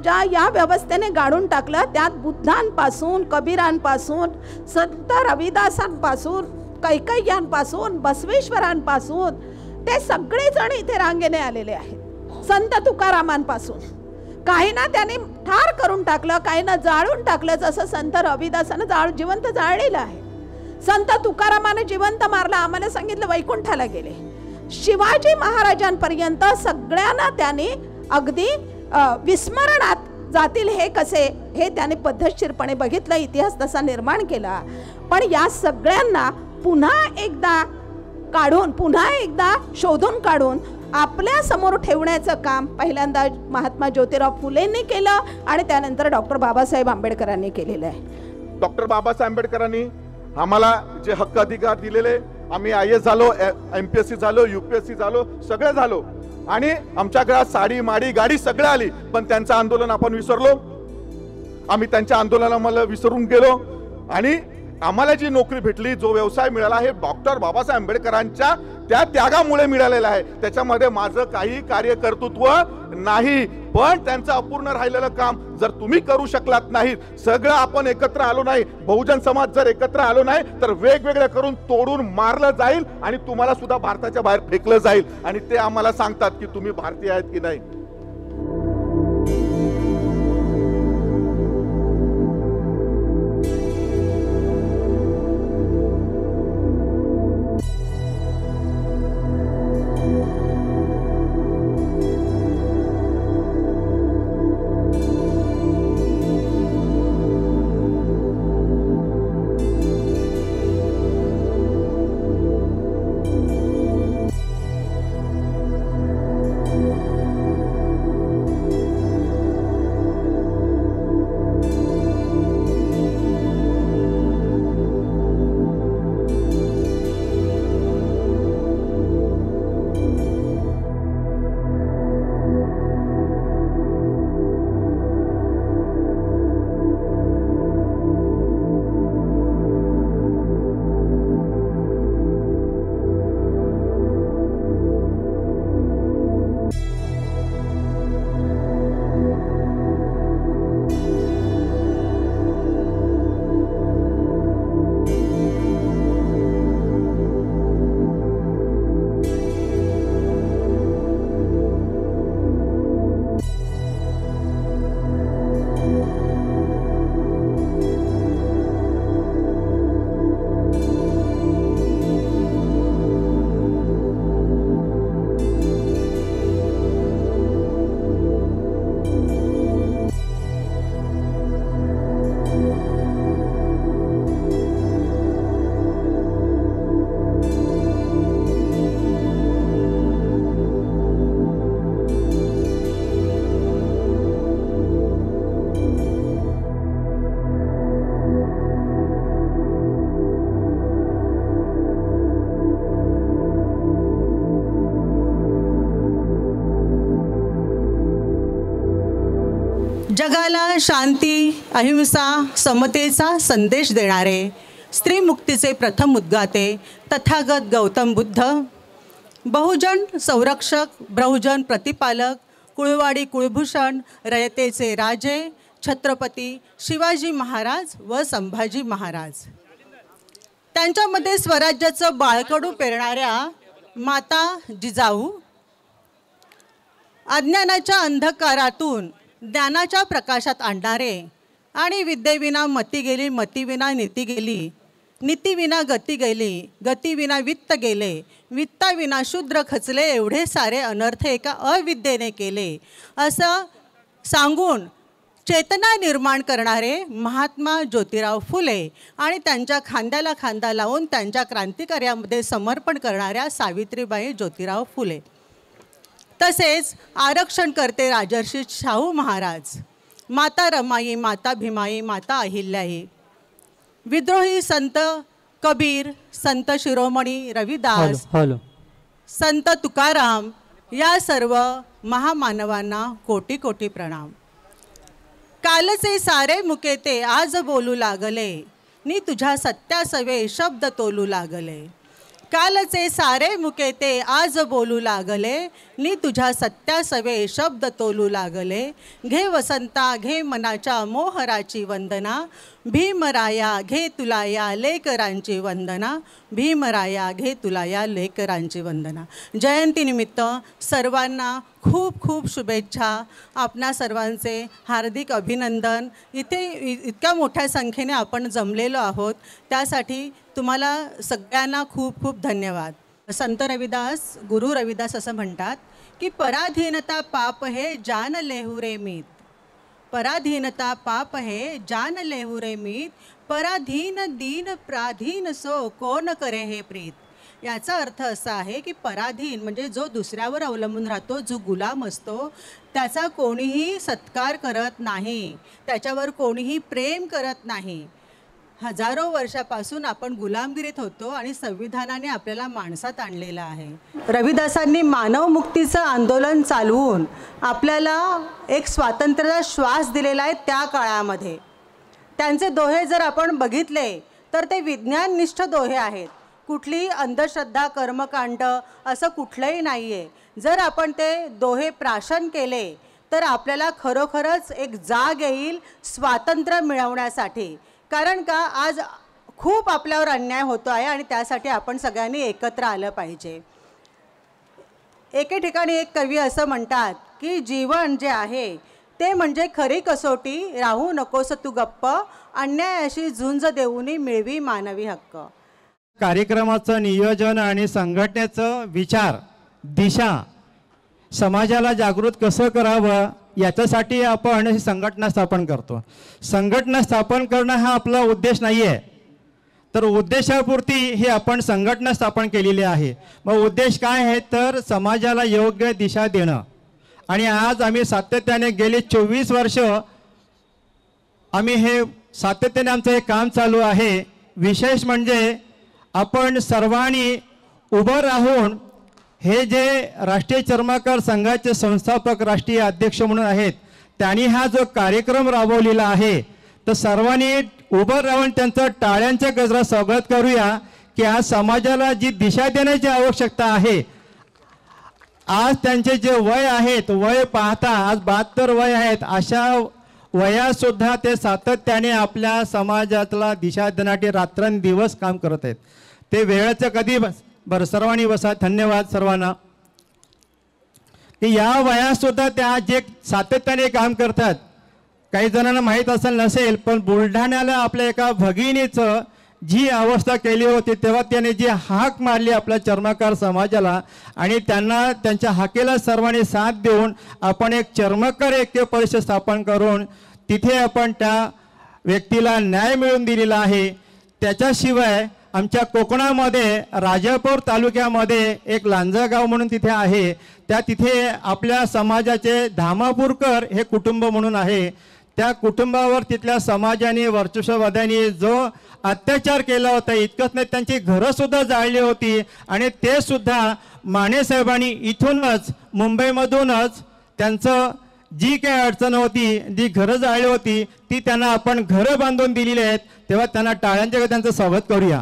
ज्या या व्यवस्थेने गाडून टाकलं, त्यात बुद्धांपासून, कबीरांपासून, संत रविदासांपासून, कैकय्यांपासून, बसवेश्वरांपासून ते सगळेजण इथे रांगेने आलेले आहेत. संत तुकारामांपासून काहींना त्यांनी ठार करून टाकलं, काहींना जाळून टाकलं, जसं संत रविदासानं जिवंत जाळलेलं आहे. संत तुकारामाने जिवंत मारला, आम्हाला सांगितलं वैकुंठाला गेले. शिवाजी महाराजांपर्यंत सगळ्यांना त्यांनी अगदी विस्मरणात जातील हे कसे, हे त्याने पद्धतशीरपणे बघितलं, इतिहास तसा निर्माण केला. पण या सगळ्यांना पुन्हा एकदा काढून, पुन्हा एकदा शोधून काढून आपल्या समोर ठेवण्याचं काम पहिल्यांदा महात्मा ज्योतिराव फुलेंनी केलं आणि त्यानंतर डॉक्टर बाबासाहेब आंबेडकरांनी केलेलं आहे. डॉक्टर बाबासाहेब आंबेडकरांनी आम्हाला जे हक्क अधिकार दिलेले, आम्ही IAS झालो, MPSC झालो, UPSC झालो, सगळे झालो आणि आमच्या घरात साडी माडी गाडी सगळं आली, पण त्यांचं आंदोलन आपण विसरलो. आम्ही त्यांच्या आंदोलनाला विसरून गेलो आणि आम्हाला जी नोकरी भेटली, जो व्यवसाय मिळाला, हे डॉक्टर बाबासाहेब आंबेडकरांच्या त्या त्यागामुळे मिळालेलं आहे. त्याच्यामध्ये माझं काही कार्यकर्तृत्व नाही, पण त्यांचं अपूर्ण राहिलेलं काम जर तुम्ही करू शकलात नाही, सगळं आपण एकत्र आलो नाही, बहुजन समाज जर एकत्र आलो नाही, तर वेगवेगळं करून तोडून मारलं जाईल आणि तुम्हाला सुद्धा भारताच्या बाहेर फेकलं जाईल. आणि ते आम्हाला सांगतात की तुम्ही भारतीय आहेत की नाही. जगाला शांती, अहिंसा, समतेचा संदेश देणारे, स्त्री मुक्तीचे प्रथम उद्गाते तथागत गौतम बुद्ध, बहुजन संरक्षक, बहुजन प्रतिपालक, कुळवाडी कुळभूषण, रयतेचे राजे, छत्रपती शिवाजी महाराज व संभाजी महाराज. त्यांच्यामध्ये स्वराज्याचं बाळकडू पेरणाऱ्या माता जिजाऊ, अज्ञानाच्या अंधकारातून ज्ञानाच्या प्रकाशात आणणारे आणि विद्येविना मती गेली, मतीविना नीती गेली, नीतीविना गती गेली, गतीविना वित्त गेले, वित्ताविना शूद्र खचले, एवढे सारे अनर्थ एका अविद्येने केले असं सांगून चेतना निर्माण करणारे महात्मा ज्योतिराव फुले आणि त्यांच्या खांद्याला खांदा लावून त्यांच्या क्रांतिकार्यामध्ये समर्पण करणाऱ्या सावित्रीबाई ज्योतिराव फुले, तसेच आरक्षण करते राजर्षी शाहू महाराज, माता रमाई, माता भीमाई, माता अहिल्याई, विद्रोही संत कबीर, संत शिरोमणी रविदास, संत तुकाराम, या सर्व महामानवांना कोटी कोटी प्रणाम. कालचे सारे मुके ते आज बोलू लागले, नी तुझ्या सत्यासवे शब्द तोलू लागले. कालचे सारे मुके ते आज बोलू लागले, नी तुझ्या सत्यासवे शब्द तोलू लागले. घे वसंता घे मनाच्या मोहराची वंदना, भीमराया घे तुला या लेकरांची वंदना, भीमराया घे तुला या लेकरांची वंदना. जयंतीनिमित्त सर्वांना खूप खूप शुभेच्छा. आपणा सर्वांचे हार्दिक अभिनंदन. इथे इतक्या मोठ्या संख्येने आपण जमलेलो आहोत त्यासाठी तुम्हाला सगळ्यांना खूप खूप धन्यवाद. संत रविदास, गुरु रविदास असं म्हणतात की पराधीनता पाप है जान लेहू रे मीत, पराधीनता पाप है जान लेहू रे मीत, पराधीन दीन प्राधीन सो कोण करे हे प्रीत. याचा अर्थ असा आहे की पराधीन म्हणजे जो दुसऱ्यावर अवलंबून राहतो, जो गुलाम असतो, त्याचा कोणीही सत्कार करत नाही, त्याच्यावर कोणीही प्रेम करत नाही. हजारो वर्षापासून आपण गुलामगिरीत होतो आणि संविधानाने आपल्याला माणसात आणलेलं आहे. रविदासांनी मानवमुक्तीचं आंदोलन चालवून आपल्याला एक स्वातंत्र्याचा श्वास दिलेला आहे. त्या काळामध्ये त्यांचे दोहे जर आपण बघितले तर ते विज्ञाननिष्ठ दोहे आहेत. कुठलीही अंधश्रद्धा कर्मकांड असं कुठलंही नाही आहे. जर आपण ते दोहे प्राशन केले तर आपल्याला खरोखरच एक जाग येईल स्वातंत्र्य मिळवण्यासाठी. कारण का आज खूप आपल्यावर अन्याय होतो आहे आणि त्यासाठी आपण सगळ्यांनी एकत्र आलं पाहिजे. एके ठिकाणी एक कवी असं म्हणतात की जीवन जे आहे ते म्हणजे खरी कसोटी, राहू नकोस तू गप्प, अन्यायाशी झुंज देऊनी मिळवी मानवी हक्क. कार्यक्रमाचं नियोजन आणि संघटनेचं विचार दिशा समाजाला जागृत कसं करावं याच्यासाठी आपण ही संघटना स्थापन करतो. संघटना स्थापन करणं हा आपला उद्देश नाही आहे, तर उद्देशापुरती ही आपण संघटना स्थापन केलेली आहे. मग उद्देश काय आहे तर समाजाला योग्य दिशा देणं. आणि आज आम्ही सातत्याने गेली 24 वर्ष आम्ही हे सातत्याने आमचं हे काम चालू आहे. विशेष म्हणजे आपण सर्वांनी उभं राहून हे जे राष्ट्रीय चर्मकार संघाचे संस्थापक राष्ट्रीय अध्यक्ष म्हणून आहेत त्यांनी हा जो कार्यक्रम राबवलेला आहे तर सर्वांनी उभं राहून त्यांचं टाळ्यांच्या गजरात स्वागत करूया की आज समाजाला जी दिशा देण्याची आवश्यकता आहे. आज त्यांचे जे वय आहेत, वय पाहता आज 72 वय आहेत, अशा वयासुद्धा ते सातत्याने आपल्या समाजाला दिशा देण्यासाठी रात्रंदिवस काम करत आहेत. ते वेळेचं कधी बरं सर्वांनी बसा. धन्यवाद सर्वांना. की या वयासुद्धा त्या जे सातत्याने काम करतात. काही जणांना माहीत असेल नसेल पण बुलढाण्याला आपल्या एका भगिनीचं जी अवस्था केली होती तेव्हा त्याने जी हाक मारली आपल्या चर्मकार समाजाला आणि त्यांना त्यांच्या हाकेला सर्वांनी साथ देऊन आपण एक चर्मकार ऐक्य परिषद स्थापन करून तिथे आपण त्या व्यक्तीला न्याय मिळवून दिलेला आहे. त्याच्याशिवाय आमच्या कोकणामध्ये राजापूर तालुक्यामध्ये एक लांजगाव म्हणून तिथे आहे. त्या तिथे आपल्या समाजाचे धामापूरकर हे कुटुंब म्हणून आहे. त्या कुटुंबावर तिथल्या समाजाने वर्चस्ववाद्यांनी जो अत्याचार केला होता, इतकंच नाही त्यांची घरंसुद्धा जाळली होती आणि ते सुद्धा माने साहेबांनी इथूनच मुंबईमधूनच त्यांचं जी काही अडचण होती, जी घरं जाळली होती ती त्यांना आपण घरं बांधून दिलेली आहेत. तेव्हा त्यांना टाळ्यांच्या त्यांचं स्वागत करूया.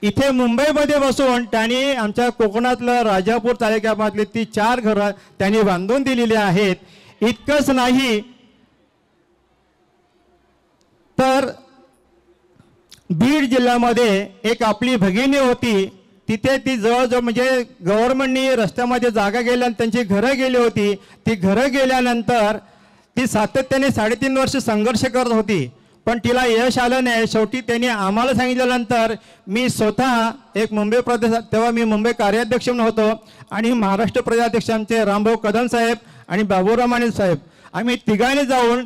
इथे मुंबईमध्ये बसून त्यांनी आमच्या कोकणातलं राजापूर तालुक्यामधली ती 4 घरं त्यांनी बांधून दिलेली आहेत. इतकंच नाही तर बीड जिल्ह्यामध्ये एक आपली भगिनी होती, तिथे ती जवळजवळ म्हणजे गव्हर्नमेंटनी रस्त्यामध्ये जागा गेल्या आणि त्यांची घरं गेली होती. ती घरं गेल्यानंतर ती सातत्याने 3.5 वर्ष संघर्ष करत होती पण तिला यश आलं नाही. शेवटी त्यांनी आम्हाला सांगितल्यानंतर मी स्वतः एक मुंबई प्रदेश, तेव्हा मी मुंबई कार्याध्यक्ष म्हणून होतो आणि महाराष्ट्र प्रदेशाध्यक्ष आमचे रामभाऊ कदम साहेब आणि बाबूराव माने साहेब, आम्ही तिघांनी जाऊन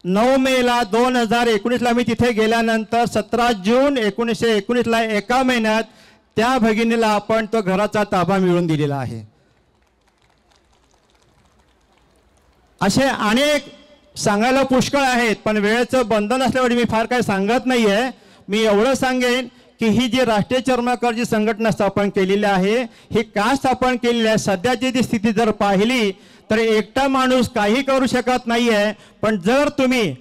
9 मेला 2019ला मी तिथे गेल्यानंतर 17 जून 1919ला एका महिन्यात त्या भगिनीला आपण तो घराचा ताबा मिळवून दिलेला आहे. असे अनेक सांगायला पुष्कळ आहेत पण वेळेचं बंधन असल्यामुळे मी फार काही सांगत नाही आहे. मी एवढं सांगेन की ही जी राष्ट्रीय चर्मकार जी संघटना स्थापन केलेली आहे ही का स्थापन केलेली आहे. सध्याची जी स्थिती जर पाहिली तर एकटा माणूस काही करू शकत नाही आहे. पण जर तुम्ही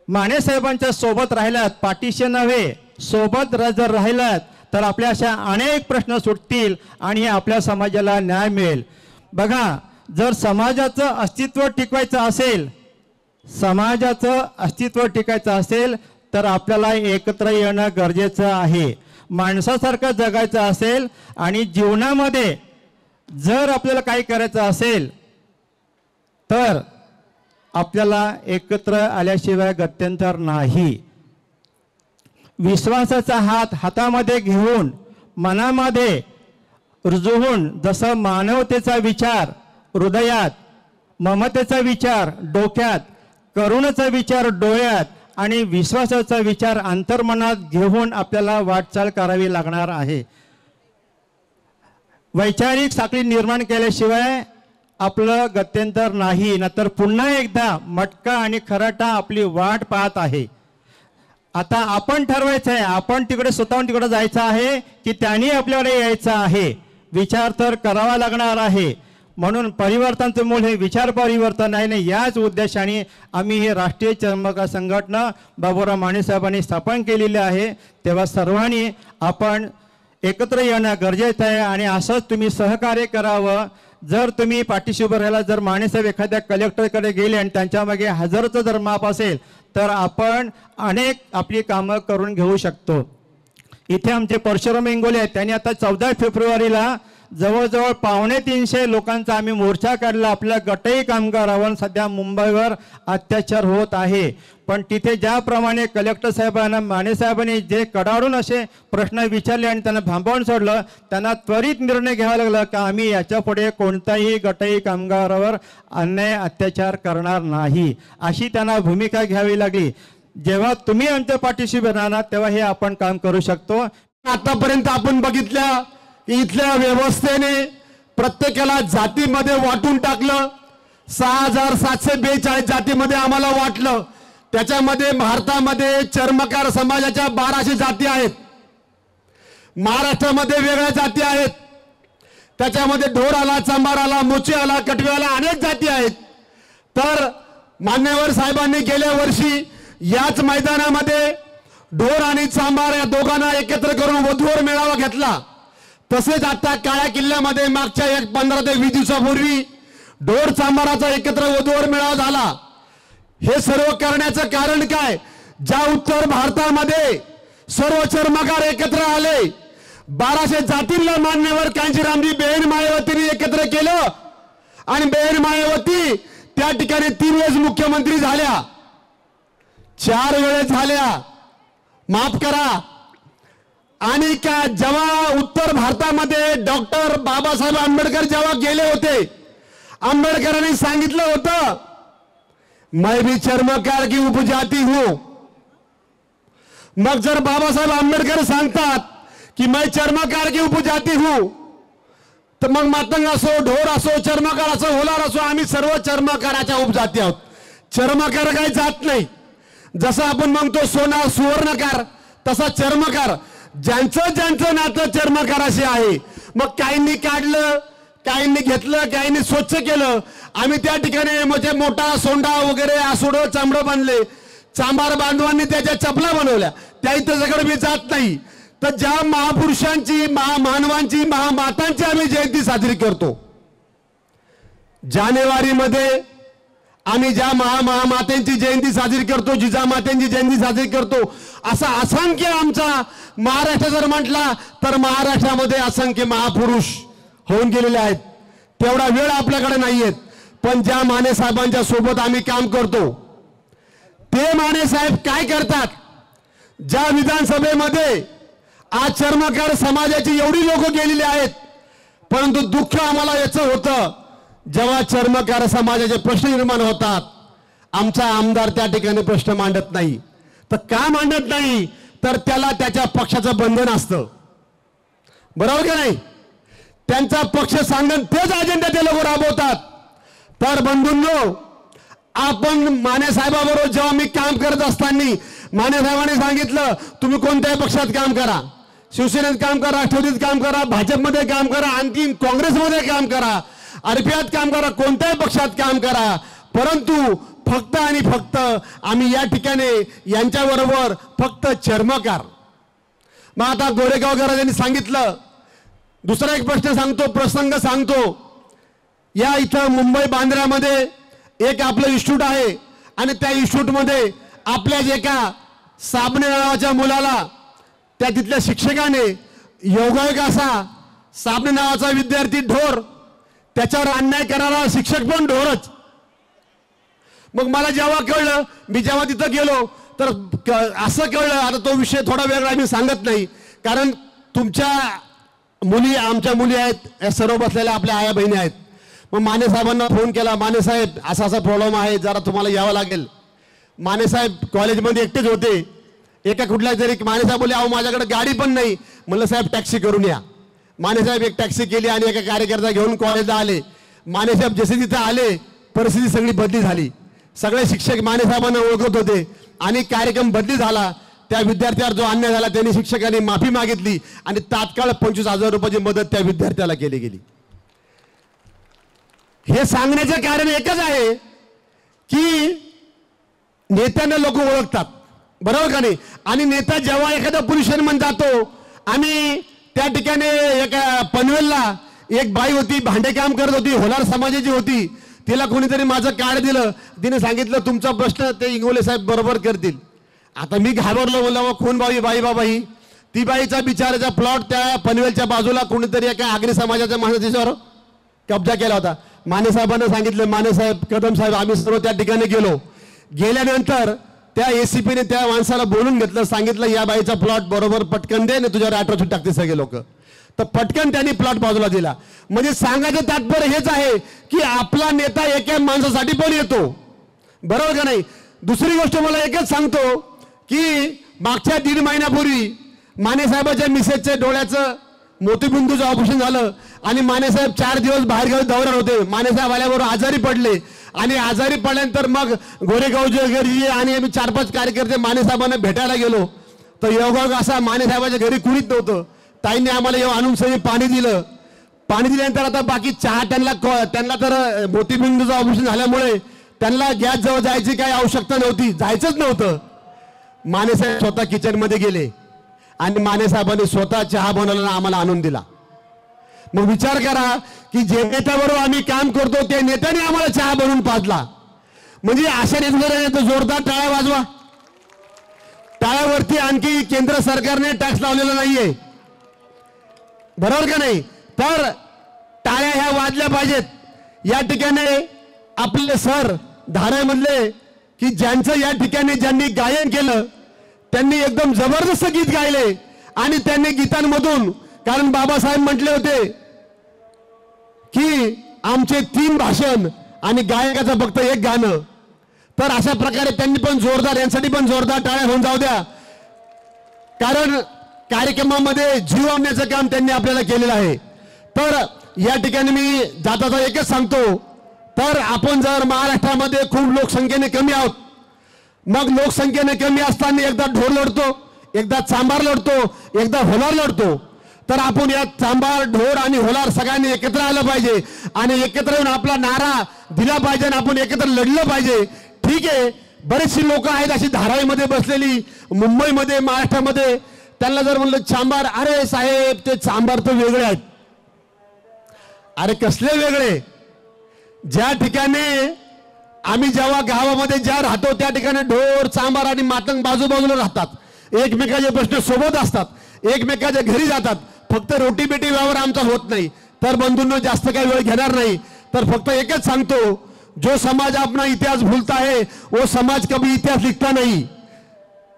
माने साहेबांच्या सोबत राहिलात, पाठीशी नव्हे सोबत जर राहिलात तर आपल्या अशा अनेक प्रश्न सुटतील आणि आपल्या समाजाला न्याय मिळेल. बघा, जर समाजाचं अस्तित्व टिकवायचं असेल, समाजाचं अस्तित्व टिकायचं असेल तर आपल्याला एकत्र येणं गरजेचं आहे. माणसासारखं जगायचं असेल आणि जीवनामध्ये जर आपल्याला काही करायचं असेल तर आपल्याला एकत्र आल्याशिवाय गत्यंतर नाही. विश्वासाचा हात हातामध्ये घेऊन मनामध्ये रुजवून जसं मानवतेचा विचार हृदयात, ममतेचा विचार डोक्यात, करुणेचा विचार डोळ्यात आणि विश्वासाचा विचार अंतर्मनात घेऊन आपल्याला वाटचाल करावी लागणार आहे. वैचारिक साखळी निर्माण केल्याशिवाय आपलं गत्यंतर नाही. नंतर पुन्हा एकदा मटका आणि खराटा आपली वाट पाहत आहे. आता आपण ठरवायचं आहे, आपण तिकडे स्वतःहून तिकडे जायचं आहे की त्यांनी आपल्याकडे यायचं आहे. विचार तर करावा लागणार आहे. म्हणून परिवर्तनाचं मूळ हे विचार परिवर्तन आहे. आणि याच उद्देशाने आम्ही हे राष्ट्रीय चर्मकार संघटना बाबूराव माने साहेबांनी स्थापन केलेली आहे. तेव्हा सर्वांनी आपण एकत्र येणं गरजेचं आहे आणि असंच तुम्ही सहकार्य करावं. जर तुम्ही पाठीशी उभं राहायला जर मानेसाहेब एखाद्या कलेक्टरकडे गेले आणि त्यांच्या मागे हजारोचं जर माप असेल तर आपण अनेक आपली कामं करून घेऊ शकतो. इथे आमचे परशुराम इंगोले आहेत, त्यांनी आता 14 फेब्रुवारीला जवळजवळ 250 लोकांचा आम्ही मोर्चा काढला. आपल्या गटई कामगारांवर सध्या मुंबईवर अत्याचार होत आहे. पण तिथे ज्याप्रमाणे कलेक्टर साहेबांना माने साहेबांनी जे कडाडून असे प्रश्न विचारले आणि त्यांना भांबावून सोडलं, त्यांना त्वरित निर्णय घ्यावा लागला की आम्ही याच्यापुढे कोणताही गटई कामगारावर अन्याय अत्याचार करणार नाही, अशी त्यांना भूमिका घ्यावी लागली. जेव्हा तुम्ही आमच्या पाठीशी राहणार तेव्हा हे आपण काम करू शकतो. आतापर्यंत आपण बघितल्या इथल्या व्यवस्थेने प्रत्येकाला जातीमध्ये वाटून टाकलं. 6742 जातीमध्ये आम्हाला वाटलं. त्याच्यामध्ये भारतामध्ये चर्मकार समाजाच्या 1200 जाती आहेत. महाराष्ट्रामध्ये वेगळ्या जाती आहेत. त्याच्यामध्ये ढोर आला, चांभार आला, मोची आला, कटवे आला, अनेक जाती आहेत. तर मान्यवर साहेबांनी गेल्या वर्षी याच मैदानामध्ये ढोर आणि चांभार या दोघांना एकत्र करून वधूवर मेळावा घेतला. तसेच आता काळ्या किल्ल्यामध्ये मागच्या 15 ते 20 दिवसापूर्वी ढोर चांभाराचा एकत्र वधूवर मेळावा झाला. हे सर्व करण्याचं कारण काय? ज्या उत्तर भारतामध्ये सर्व चर्मकार एकत्र आले, 1200 जातींना मान्यवर कांचीरामजी बेन मायावतींनी एकत्र केलं आणि बेन मायावती त्या ठिकाणी 3 वेळेस मुख्यमंत्री झाल्या, 4 वेळेस झाल्या, माफ करा. आणि का जेव्हा उत्तर भारतामध्ये डॉक्टर बाबासाहेब आंबेडकर जेव्हा गेले होते, आंबेडकरांनी सांगितलं होतं मैं भी चर्मकार की उपजाती हूं. मग जर बाबासाहेब आंबेडकर सांगतात की मैं चर्मकार की उपजाती हूं, तर मग मातंग असो, ढोर असो, चर्मकार असो, होलार असो, आम्ही सर्व चर्मकाराच्या उपजाती आहोत. चर्मकार काही जात नाही. जसं आपण म्हणतो सोना सुवर्णकार, तसा चर्मकार ज्यांचं ज्यांचं नातं चर्मकाराशी आहे. मग काहींनी काढलं, काहींनी घेतलं, काहींनी स्वच्छ केलं. आम्ही त्या ठिकाणी म्हणजे मोठा सोंडा वगैरे आसुडं चांबडं बांधले. चांभार बांधवांनी त्याच्या चपला बनवल्या. त्या इथं सगळं मी जात नाही. तर ज्या महापुरुषांची, महामानवांची, महामातांची आम्ही जयंती साजरी करतो. जानेवारीमध्ये आम्ही ज्या महामातेंची जयंती साजरी करतो, जिजामातेंची जयंती साजरी करतो, असा असंख्य आमचा महाराष्ट्र जर म्हटला तर महाराष्ट्रामध्ये असंख्य महापुरुष होऊन गेलेले आहेत. तेवढा वेळ आपल्याकडे नाहीये. पण ज्या माने साहेबांच्या सोबत आम्ही काम करतो ते माने साहेब काय करतात? ज्या विधानसभेमध्ये आज चर्मकार समाजाची एवढी लोक गेलेली आहेत, परंतु दुःख आम्हाला याचं होतं जेव्हा चर्मकार समाजाचे प्रश्न निर्माण होतात, आमचा आमदार त्या ठिकाणी प्रश्न मांडत नाही. तर का मांडत नाही? तर त्याला त्याच्या पक्षाचं बंधन असतं. बरोबर का नाही? त्यांचा पक्ष सांगून तेच अजेंडा ते लोक राबवतात. तर बंधूंनो, आपण माने साहेबाबरोबर जेव्हा मी काम करत असताना माने साहेबांनी सांगितलं तुम्ही कोणत्याही पक्षात काम करा, शिवसेनेत काम करा, राष्ट्रवादीत काम करा, भाजपमध्ये काम करा, आणखी काँग्रेसमध्ये काम करा, आरपीआयत काम करा, कोणत्याही पक्षात काम करा, परंतु फक्त आणि फक्त आम्ही या ठिकाणी यांच्याबरोबर फक्त चर्मकार मग आता गोरेगावकर यांनी सांगितलं, दुसरा एक प्रसंग सांगतो. या इथं मुंबई बांद्र्यामध्ये एक आपलं इन्स्टिट्यूट आहे आणि त्या इन्स्टिट्यूटमध्ये आपल्याच एका साबणे नावाच्या मुलाला त्या तिथल्या शिक्षकाने योगायोग असा साबणे नावाचा विद्यार्थी ढोर, त्याच्यावर अन्याय करणारा शिक्षक पण ढोरच. मग मला जेव्हा कळलं, मी जेव्हा तिथं गेलो तर असं कळलं. आता तो विषय थोडा वेगळा मी सांगत नाही, कारण तुमच्या मुली आमच्या मुली आहेत, या सर्व बसलेल्या आपल्या आया बहिणी आहेत. मग माने साहेबांना फोन केला, माने साहेब असा असा प्रॉब्लेम आहे, जरा तुम्हाला यावं लागेल. माने साहेब कॉलेजमध्ये एकटेच होते. एका कुठल्या तरी माने साहेब बोलले, अहो माझ्याकडे गाडी पण नाही. म्हणलं साहेब टॅक्सी करून या. माने साहेब एक टॅक्सी केली आणि एका कार्यकर्ता घेऊन कॉलेजला आले. माने साहेब जसे तिथे आले परिस्थिती सगळी बदली झाली. सगळे शिक्षक माने साहेबांना ओळखत होते आणि कार्यक्रम बदली झाला. त्या विद्यार्थ्यावर जो अन्याय झाला त्यांनी शिक्षकांनी माफी मागितली आणि तात्काळ 25,000 रुपयाची मदत त्या विद्यार्थ्याला केली गेली. हे सांगण्याचं कारण एकच आहे की नेत्यांना लोक ओळखतात, बरोबर का नाही. आणि नेता जेव्हा एखादा पोलीस स्टेशन जातो, आम्ही त्या ठिकाणी एका पनवेलला एक बाई होती, भांडे काम करत होती, होलार समाजाची होती. तिला कोणीतरी माझं कार्ड दिलं. तिने सांगितलं तुमचा प्रश्न ते इंगोले साहेब बरोबर करतील. आता मी घाबरलो, बोललो कोण बाई बाबा ही. ती बाईचा बिचाराचा प्लॉट त्या पनवेलच्या बाजूला कोणीतरी एका आगरी समाजाच्या माणसाच्यावर कब्जा केला होता. माने साहेबांना सांगितलं, माने साहेब, कदम साहेब, आम्ही सर्व त्या ठिकाणी गेलो. गेल्यानंतर त्या एसीपीने त्या माणसाला बोलून घेतलं, सांगितलं या बाईचा प्लॉट बरोबर पटकन दे, तुझ्यावर अॅट्रॉसिटी टाकते सगळे लोक. तर पटकन त्यांनी प्लॉट बाजूला दिला. म्हणजे सांगायचं तात्पर्य हेच आहे की आपला नेता एका माणसासाठी पण येतो, बरोबर का नाही. दुसरी गोष्ट मला एकच सांगतो की मागच्या 1.5 महिन्यापूर्वी माने साहेबाच्या मिसेसच्या डोळ्याचं मोतीबिंदूचं ऑपरेशन झालं आणि माने साहेब 4 दिवस बाहेरगावी दौऱ्यावर होते. माने साहेब आल्याबरोबर आजारी पडले आणि आजारी पडल्यानंतर मग गोरेगावचे घरी आणि आम्ही 4-5 कार्यकर्ते माने साहेबांना भेटायला गेलो. तर योगायोग असा, माने साहेबाच्या घरी कुणीच नव्हतं. ताईंनी आम्हाला येऊन आणून सगळी पाणी दिलं. पाणी दिल्यानंतर आता बाकी चहा त्यांना तर मोतीबिंदूचं ऑपरेशन झाल्यामुळे त्यांना गॅस जवळ जायची काही आवश्यकता नव्हती, जायचंच नव्हतं. माने साहेब स्वतः किचनमध्ये गेले आणि माने साहेबांनी स्वतः चहा बनवला आम्हाला आणून दिला. मग विचार करा की जे नेत्याबरोबर आम्ही काम करतो त्या नेत्याने आम्हाला चहा बनवून पाजला. म्हणजे अशा नेत्याने जोरदार टाळ्या वाजवा. टाळ्यावरती आणखी केंद्र सरकारने टॅक्स लावलेला नाहीये, बरोबर का नाही. तर टाळ्या ह्या वाजल्या पाहिजेत. या ठिकाणी आपले सर धारामधले की ज्यांचं या ठिकाणी ज्यांनी गायन केलं त्यांनी एकदम जबरदस्त गीत गायले आणि त्यांनी गीतांमधून, कारण बाबासाहेब म्हटले होते की आमचे 3 भाषण आणि गायकाचं फक्त 1 गाणं. तर अशा प्रकारे त्यांनी पण जोरदार, यांसाठी पण जोरदार टाळ्या होऊन जाऊ द्या. कारण कार्यक्रमामध्ये जीव आणण्याचं काम त्यांनी आपल्याला केलेलं आहे. तर या ठिकाणी मी जाता एकच सांगतो, तर आपण जर महाराष्ट्रामध्ये खूप लोकसंख्येने कमी आहोत, मग लोकसंख्येने कमी असताना एकदा ढोर लढतो, एकदा चांभार लढतो, एकदा होलार लढतो. तर आपण या चांभार, ढोर आणि होलार सगळ्यांनी एकत्र आलं पाहिजे आणि एकत्र येऊन आपला नारा दिला पाहिजे आणि आपण एकत्र लढलं पाहिजे. ठीक आहे, बरेचशी लोक आहेत अशी धारावीमध्ये बसलेली, मुंबईमध्ये, महाराष्ट्रामध्ये. त्यांना जर म्हणलं चांभार, अरे साहेब ते चांभार तर वेगळे आहेत. अरे कसले वेगळे? ज्या ठिकाणी आम्ही जेव्हा गावामध्ये ज्या राहतो त्या ठिकाणी ढोर, चांभार आणि मातंग बाजूबाजूला राहतात. एकमेकाचे प्रश्न सोबत असतात, एकमेकाच्या घरी जातात. फक्त रोटी बेटी व्यवहार आमचा होत नाही. तर बंधूंनो जास्त काही वेळ घेणार नाही, तर फक्त एकच सांगतो, जो समाज अपना इतिहास भूलता है वो समाज कभी इतिहास लिखता नहीं.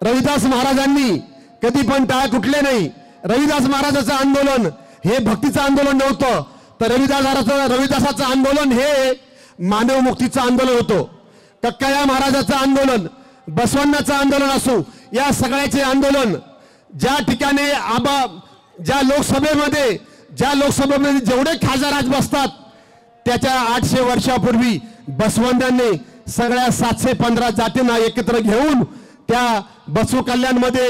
रविदास महाराजांनी कधी पण टाळ कुठले नाही. रविदास महाराजाचं आंदोलन हे भक्तीचं आंदोलन नव्हतं, तर रविदासाचं आंदोलन हे मानव मुक्तीचं आंदोलन होतं. कक्काया महाराजाचं आंदोलन, बसवण्णाचं आंदोलन असो, या सगळ्याचे आंदोलन ज्या ठिकाणी ज्या लोकसभेमध्ये जेवढे खासदार आज बसतात त्याच्या 800 वर्षापूर्वी बसवण्णांनी सगळ्या 715 जातींना एकत्र घेऊन त्या बसव कल्याणमध्ये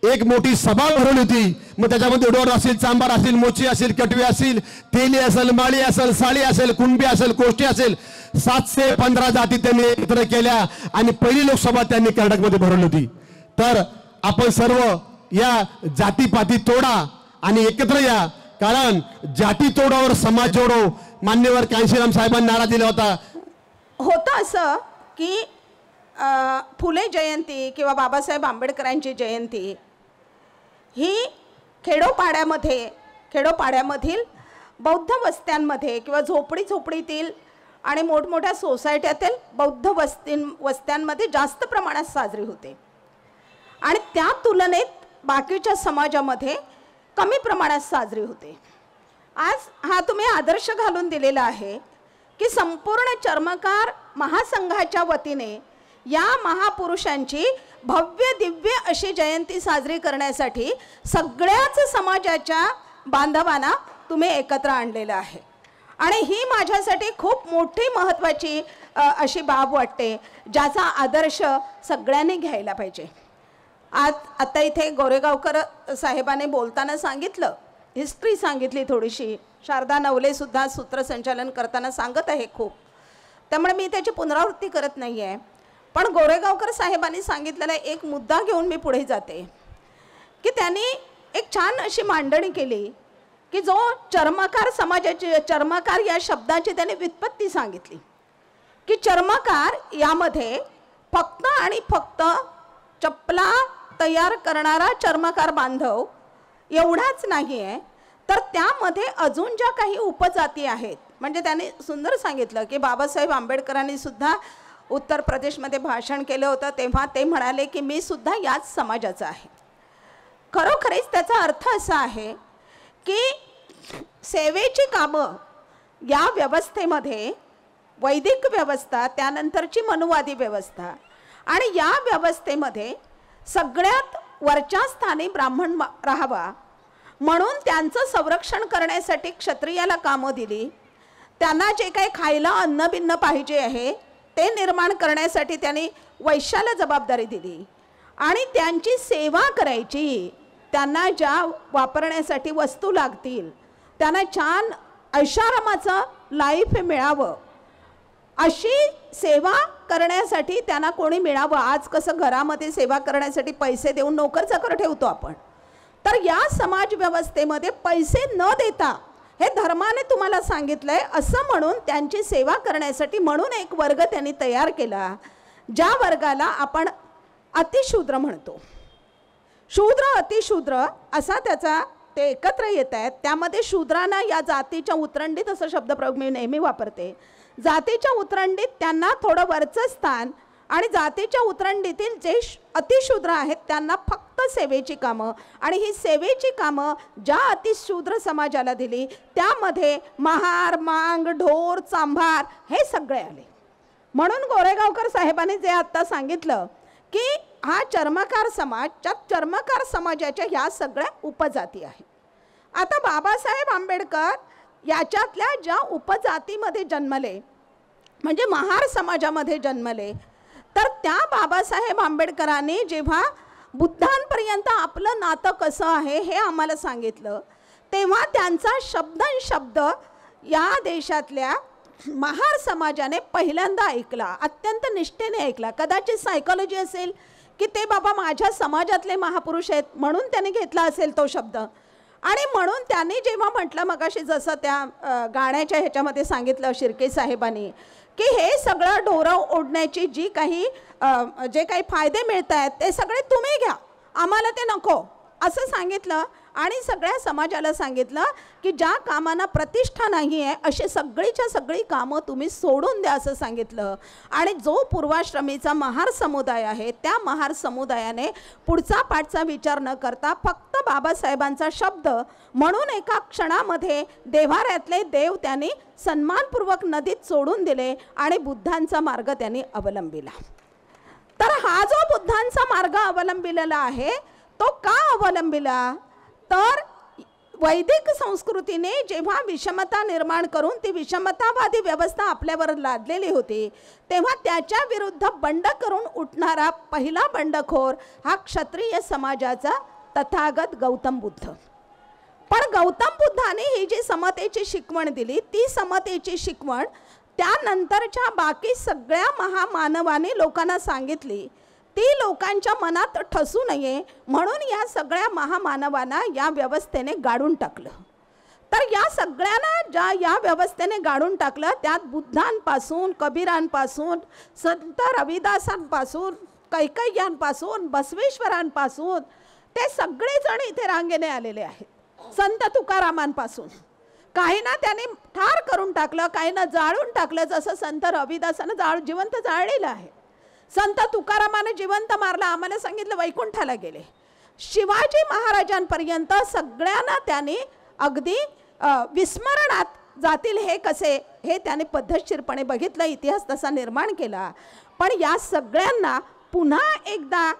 एक मोठी सभा भरवली होती. मग त्याच्यामध्ये ढोर असेल, चांभार असेल, मोची असेल, कटवी असेल, तेली असेल, माळी असेल, साळी असेल, कुणबी असेल, कोष्टी असेल, 715 जाती त्यांनी एकत्र केल्या आणि पहिली लोकसभा त्यांनी कर्नाटकमध्ये भरवली होती. तर आपण सर्व या जातीपाती तोडा आणि एकत्र या, कारण जाती तोडावर समाज जोडो. मान्यवर कांशीराम साहेबांनी नारा दिला होता. होतं असं की फुले जयंती किंवा बाबासाहेब आंबेडकरांची जयंती ही खेडोपाड्यामधील बौद्ध वस्त्यांमध्ये किंवा झोपडीतील आणि मोठमोठ्या सोसायट्यातील बौद्ध वस्त्यांमध्ये जास्त प्रमाणात साजरी होते आणि त्या तुलनेत बाकीच्या समाजामध्ये कमी प्रमाणात साजरी होते. आज हा तुम्ही आदर्श घालून दिलेला आहे की संपूर्ण चर्मकार महासंघाच्या वतीने या महापुरुषांची भव्य दिव्य अशी जयंती साजरी करण्यासाठी सगळ्याच समाजाच्या बांधवांना तुम्ही एकत्र आणलेलं आहे आणि ही माझ्यासाठी खूप मोठी महत्त्वाची अशी बाब वाटते, ज्याचा आदर्श सगळ्यांनी घ्यायला पाहिजे. आता इथे गोरेगावकर साहेबांनी बोलताना सांगितलं, हिस्ट्री सांगितली थोडीशी. शारदा नवलेसुद्धा सूत्रसंचालन करताना सांगत आहे खूप, त्यामुळे मी त्याची पुनरावृत्ती करत नाही आहे. पण गोरेगावकर साहेबांनी सांगितलेला एक मुद्दा घेऊन मी पुढे जाते की त्यांनी एक छान अशी मांडणी केली की जो चर्मकार समाजाची, चर्मकार या शब्दाची त्यांनी व्युत्पत्ती सांगितली की चर्मकार यामध्ये फक्त आणि फक्त चपला तयार करणारा चर्मकार बांधव एवढाच नाही आहे, तर त्यामध्ये अजून ज्या काही उपजाती आहेत. म्हणजे त्यांनी सुंदर सांगितलं की बाबासाहेब आंबेडकरांनी सुद्धा उत्तर प्रदेशमध्ये भाषण केलं होतं, तेव्हा ते म्हणाले की मी सुद्धा याच समाजाचा आहे. खरोखरीच त्याचा अर्थ असा आहे की सेवेची कामं या व्यवस्थेमध्ये वैदिक व्यवस्था, त्यानंतरची मनुवादी व्यवस्था आणि या व्यवस्थेमध्ये सगळ्यात वरच्या स्थानी ब्राह्मण राहावा म्हणून त्यांचं संरक्षण करण्यासाठी क्षत्रियाला कामं दिली. त्यांना जे काही खायला अन्न बिन्न पाहिजे आहे ते निर्माण करण्यासाठी त्यांनी वैश्याला जबाबदारी दिली आणि त्यांची सेवा करायची. त्यांना ज्या वापरण्यासाठी वस्तू लागतील, त्यांना छान ऐशारामाचं लाईफ मिळावं अशी सेवा करण्यासाठी त्यांना कोणी मिळावं. आज कसं घरामध्ये सेवा करण्यासाठी पैसे देऊन नोकर-चाकर ठेवतो आपण, तर या समाज व्यवस्थेमध्ये पैसे न देता हे धर्माने तुम्हाला सांगितलंय असं म्हणून त्यांची सेवा करण्यासाठी म्हणून एक वर्ग त्यांनी तयार केला, ज्या वर्गाला आपण अतिशूद्र म्हणतो. शूद्र अतिशूद्र असा त्याचा ते एकत्र येत आहेत. त्यामध्ये शूद्रांना या जातीच्या उतरंडीत असा शब्दप्रयोग मी नेहमी वापरते. जातीच्या उतरंडीत त्यांना थोडं वरचं स्थान आणि जातीच्या उतरंडीतील जे अतिशूद्र आहेत त्यांना फक्त सेवेची कामं, आणि ही सेवेची कामं ज्या अतिशूद्र समाजाला दिली त्यामध्ये महार, मांग, ढोर, चांभार हे सगळे आले. म्हणून गोरेगावकर साहेबांनी जे आत्ता सांगितलं की हा चर्मकार समाज, त्या चर्मकार समाजाच्या ह्या सगळ्या उपजाती आहेत. आता बाबासाहेब आंबेडकर याच्यातल्या ज्या उपजातीमध्ये जन्मले म्हणजे महार समाजामध्ये जन्मले, तर त्या बाबासाहेब आंबेडकरांनी जेव्हा बुद्धांपर्यंत आपलं नातं कसं आहे हे आम्हाला सांगितलं, तेव्हा त्यांचा शब्द या देशातल्या महार समाजाने पहिल्यांदा ऐकला, अत्यंत निष्ठेने ऐकला. कदाचित सायकोलॉजी असेल की ते बाबा माझ्या समाजातले महापुरुष आहेत म्हणून त्यांनी घेतला असेल तो शब्द. आणि म्हणून त्यांनी जेव्हा म्हटलं मगाशी जसं त्या गाण्याच्या ह्याच्यामध्ये सांगितलं शिर्के साहेबांनी की हे सगळं ढोरं ओढण्याची जे काही फायदे मिळत आहेत ते सगळे तुम्ही घ्या, आम्हाला ते नको असं सांगितलं. आणि सगळ्या समाजाला सांगितलं की ज्या कामांना प्रतिष्ठा नाही आहे अशी सगळीच्या सगळी कामं तुम्ही सोडून द्या असं सांगितलं. आणि जो पूर्वाश्रमीचा महार समुदाय आहे त्या महार समुदायाने पुढचा पाठचा विचार न करता फक्त बाबासाहेबांचा शब्द म्हणून एका क्षणामध्ये देव्हाऱ्यातले देव त्यांनी सन्मानपूर्वक नदीत सोडून दिले आणि बुद्धांचा मार्ग त्यांनी अवलंबिला. तर हा जो बुद्धांचा मार्ग अवलंबिलेला आहे तो का अवलंबिला, तर वैदिक संस्कृतीने जेव्हा विषमता निर्माण करून ती विषमतावादी व्यवस्था आपल्यावर लादलेली होती तेव्हा त्याच्या विरुद्ध बंड करून उठणारा पहिला बंडखोर हा क्षत्रिय समाजाचा तथागत गौतम बुद्ध. पण गौतम बुद्धाने ही जी समतेची शिकवण दिली ती समतेची शिकवण त्यानंतरच्या बाकी सगळ्या महामानवाने लोकांना सांगितली. ती लोकांच्या मनात ठसू नये म्हणून या सगळ्या महामानवांना या व्यवस्थेने गाडून टाकलं. तर या सगळ्यांना या व्यवस्थेने गाडून टाकलं. त्यात बुद्धांपासून, कबीरांपासून, संत रविदासांपासून, कैकय्यांपासून, बसवेश्वरांपासून ते सगळेजण इथे रांगेने आलेले आहेत. संत तुकारामांपासून काहींना त्यांनी ठार करून टाकलं, काहींना जाळून टाकलं, जसं संत रविदासानं जिवंत जाळलेलं आहे. संत तुकारामाने जिवंत मारला, आम्हाला सांगितलं वैकुंठाला गेले. शिवाजी महाराजांपर्यंत सगळ्यांना त्यांनी अगदी विस्मरणात जातील हे कसे हे त्याने पद्धतशीरपणे बघितलं, इतिहास तसा निर्माण केला. पण या सगळ्यांना पुन्हा एकदा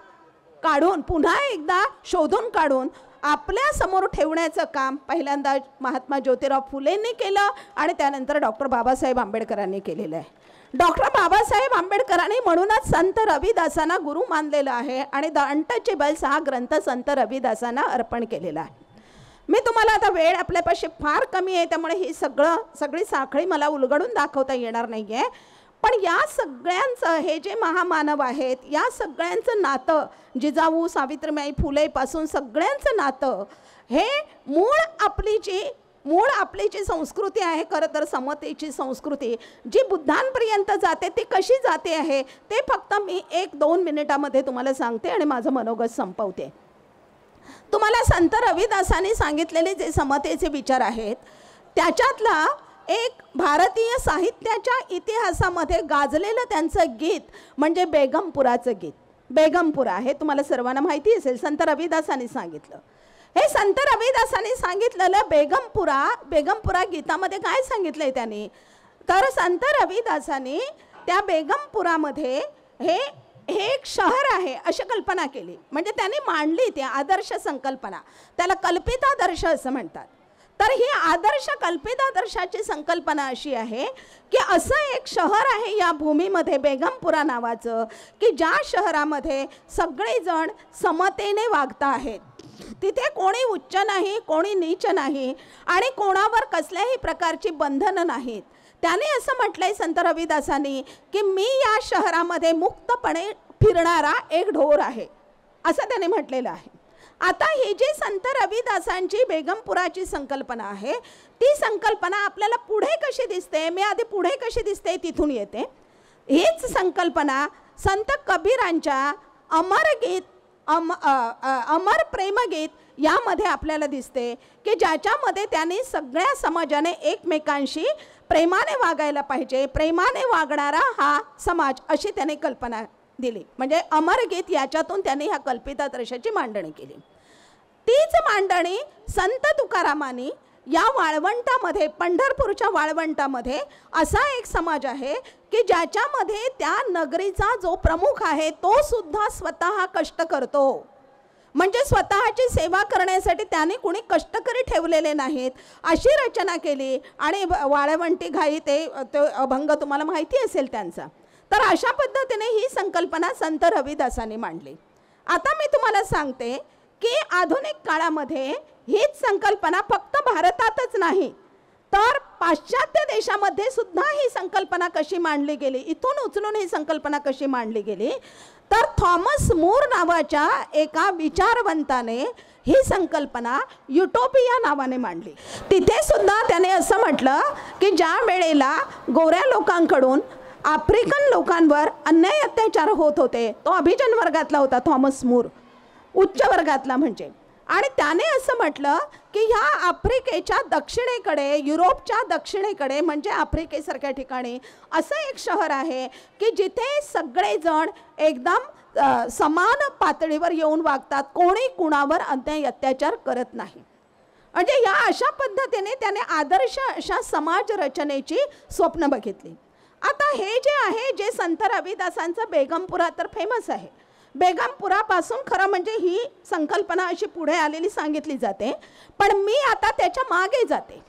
काढून, पुन्हा एकदा शोधून काढून आपल्या समोर ठेवण्याचं काम पहिल्यांदा महात्मा ज्योतिराव फुलेंनी केलं आणि त्यानंतर डॉक्टर बाबासाहेब आंबेडकरांनी केलेलं आहे. डॉक्टर बाबासाहेब आंबेडकरांनी म्हणूनच संत रविदासांना गुरु मानलेलं आहे आणि द अनटचेबल्स हा ग्रंथ संत रविदासांना अर्पण केलेला आहे. मी तुम्हाला आता वेळ आपल्यापाशी फार कमी आहे त्यामुळे ही सगळी साखळी मला उलगडून दाखवता येणार नाही आहे. पण या सगळ्यांचं हे जे महामानव आहेत या सगळ्यांचं नातं जिजाऊ सावित्रीबाई फुलेपासून सगळ्यांचं नातं हे मूळ आपली जी संस्कृती आहे, खरं तर समतेची संस्कृती जी बुद्धांपर्यंत जाते ती कशी जाते आहे ते फक्त मी 1-2 मिनिटामध्ये तुम्हाला सांगते आणि माझं मनोगत संपवते. तुम्हाला संत रविदासांनी सांगितलेले जे समतेचे विचार आहेत त्याच्यातला एक भारतीय साहित्याच्या इतिहासामध्ये गाजलेलं त्यांचं गीत म्हणजे बेगमपुराचं गीत. बेगमपुरा हे तुम्हाला सर्वांना माहिती असेल, संत रविदासांनी सांगितलं. हे संत रविदासांनी सांगितलेलं बेगमपुरा गीतामध्ये काय सांगितलंय त्यांनी, तर संत रविदासांनी त्या बेगमपुरामध्ये हे एक शहर आहे अशी कल्पना केली. म्हणजे त्यांनी मांडली ती आदर्श संकल्पना, त्याला कल्पितादर्श असं म्हणतात. तर ही आदर्श कल्पितादर्शाची संकल्पना अशी आहे की असं एक शहर आहे या भूमीमध्ये बेगमपुरा नावाचं की ज्या शहरामध्ये सगळेजण समतेने वागता आहेत. तिथे कोणी उच्च नाही, कोणी नीच नाही आणि कोणावर कसल्याही प्रकारची बंधनं नाहीत. त्याने असं म्हटलंय संत रविदासांनी की मी या शहरामध्ये मुक्तपणे फिरणारा एक ढोर आहे असं त्याने म्हटलेलं आहे. आता ही जी संत रविदासांची बेगमपुराची संकल्पना आहे ती संकल्पना आपल्याला पुढे कशी दिसते, मी आधी पुढे कशी दिसते तिथून येते. हीच संकल्पना संत कबीरांच्या अमर प्रेमगीत यामध्ये आपल्याला दिसते की ज्याच्यामध्ये त्यांनी सगळ्या समाजाने एकमेकांशी प्रेमाने वागायला पाहिजे, प्रेमाने वागणारा हा समाज अशी त्याने कल्पना दिली. म्हणजे अमरगीत याच्यातून त्यांनी ह्या कल्पितादर्शाची मांडणी केली. तीच मांडणी संत तुकारामांनी या वाळवंटामध्ये, पंढरपूरच्या वाळवंटामध्ये असा एक समाज आहे की ज्याच्यामध्ये त्या नगरीचा जो प्रमुख आहे तो सुद्धा स्वतः कष्ट करतो. म्हणजे स्वतःची सेवा करण्यासाठी त्याने कुणी कष्टकरी ठेवलेले नाहीत अशी रचना केली. आणि वाळवंटी घाई ते अभंग तुम्हाला माहिती असेल त्यांचा. तर अशा पद्धतीने ही संकल्पना संत रविदासांनी मांडली. आता मी तुम्हाला सांगते की आधुनिक काळामध्ये हीच संकल्पना फक्त भारतातच नाही तर पाश्चात्य देशामध्ये सुद्धा ही संकल्पना कशी मांडली गेली, इथून उचलून ही संकल्पना कशी मांडली गेली, तर थॉमस मूर नावाच्या एका विचारवंताने ही संकल्पना युटोपिया नावाने मांडली. तिथे सुद्धा त्याने असं म्हटलं की ज्या वेळेला गोऱ्या लोकांकडून आफ्रिकन लोकांवर अन्याय अत्याचार होत होते, तो अभिजन वर्गातला होता थॉमस मूर, उच्च वर्गातला म्हणजे. आणि त्याने असं म्हटलं की ह्या आफ्रिकेच्या दक्षिणेकडे, युरोपच्या दक्षिणेकडे म्हणजे आफ्रिकेसारख्या ठिकाणी असं एक शहर आहे की जिथे सगळेजण एकदम समान पातळीवर येऊन वागतात, कोणी कुणावर अन्याय अत्याचार करत नाही. म्हणजे या अशा पद्धतीने त्याने आदर्श अशा समाज रचनेची स्वप्न बघितली. आता हे जे आहे जे संत रविदासांचं बेगमपुरा तर फेमस आहे. बेगमपुरापासून खरं म्हणजे ही संकल्पना अशी पुढे आलेली सांगितली जाते. पण मी आता त्याच्या मागे जाते.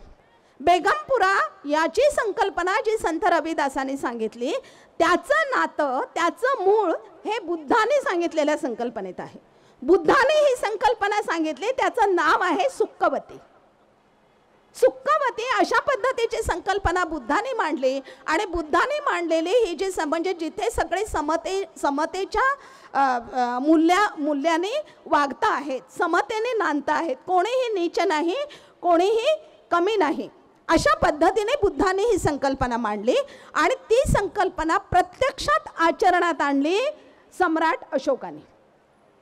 बेगमपुरा याची संकल्पना जी संत रविदासांनी सांगितली त्याचं नातं, त्याचं मूळ हे बुद्धाने सांगितलेल्या संकल्पनेत आहे. बुद्धाने ही संकल्पना सांगितली, त्याचं नाव आहे सुक्कवती. सुक्कवती अशा पद्धतीची संकल्पना बुद्धाने मांडली आणि बुद्धाने मांडलेली ही जी म्हणजे जिथे सगळे समतेच्या मूल्याने वागता आहेत, समतेने नांदता आहेत, कोणीही नीच नाही, कोणीही कमी नाही, अशा पद्धतीने बुद्धाने ही संकल्पना मांडली आणि ती संकल्पना प्रत्यक्षात आचरणात आणली सम्राट अशोकाने.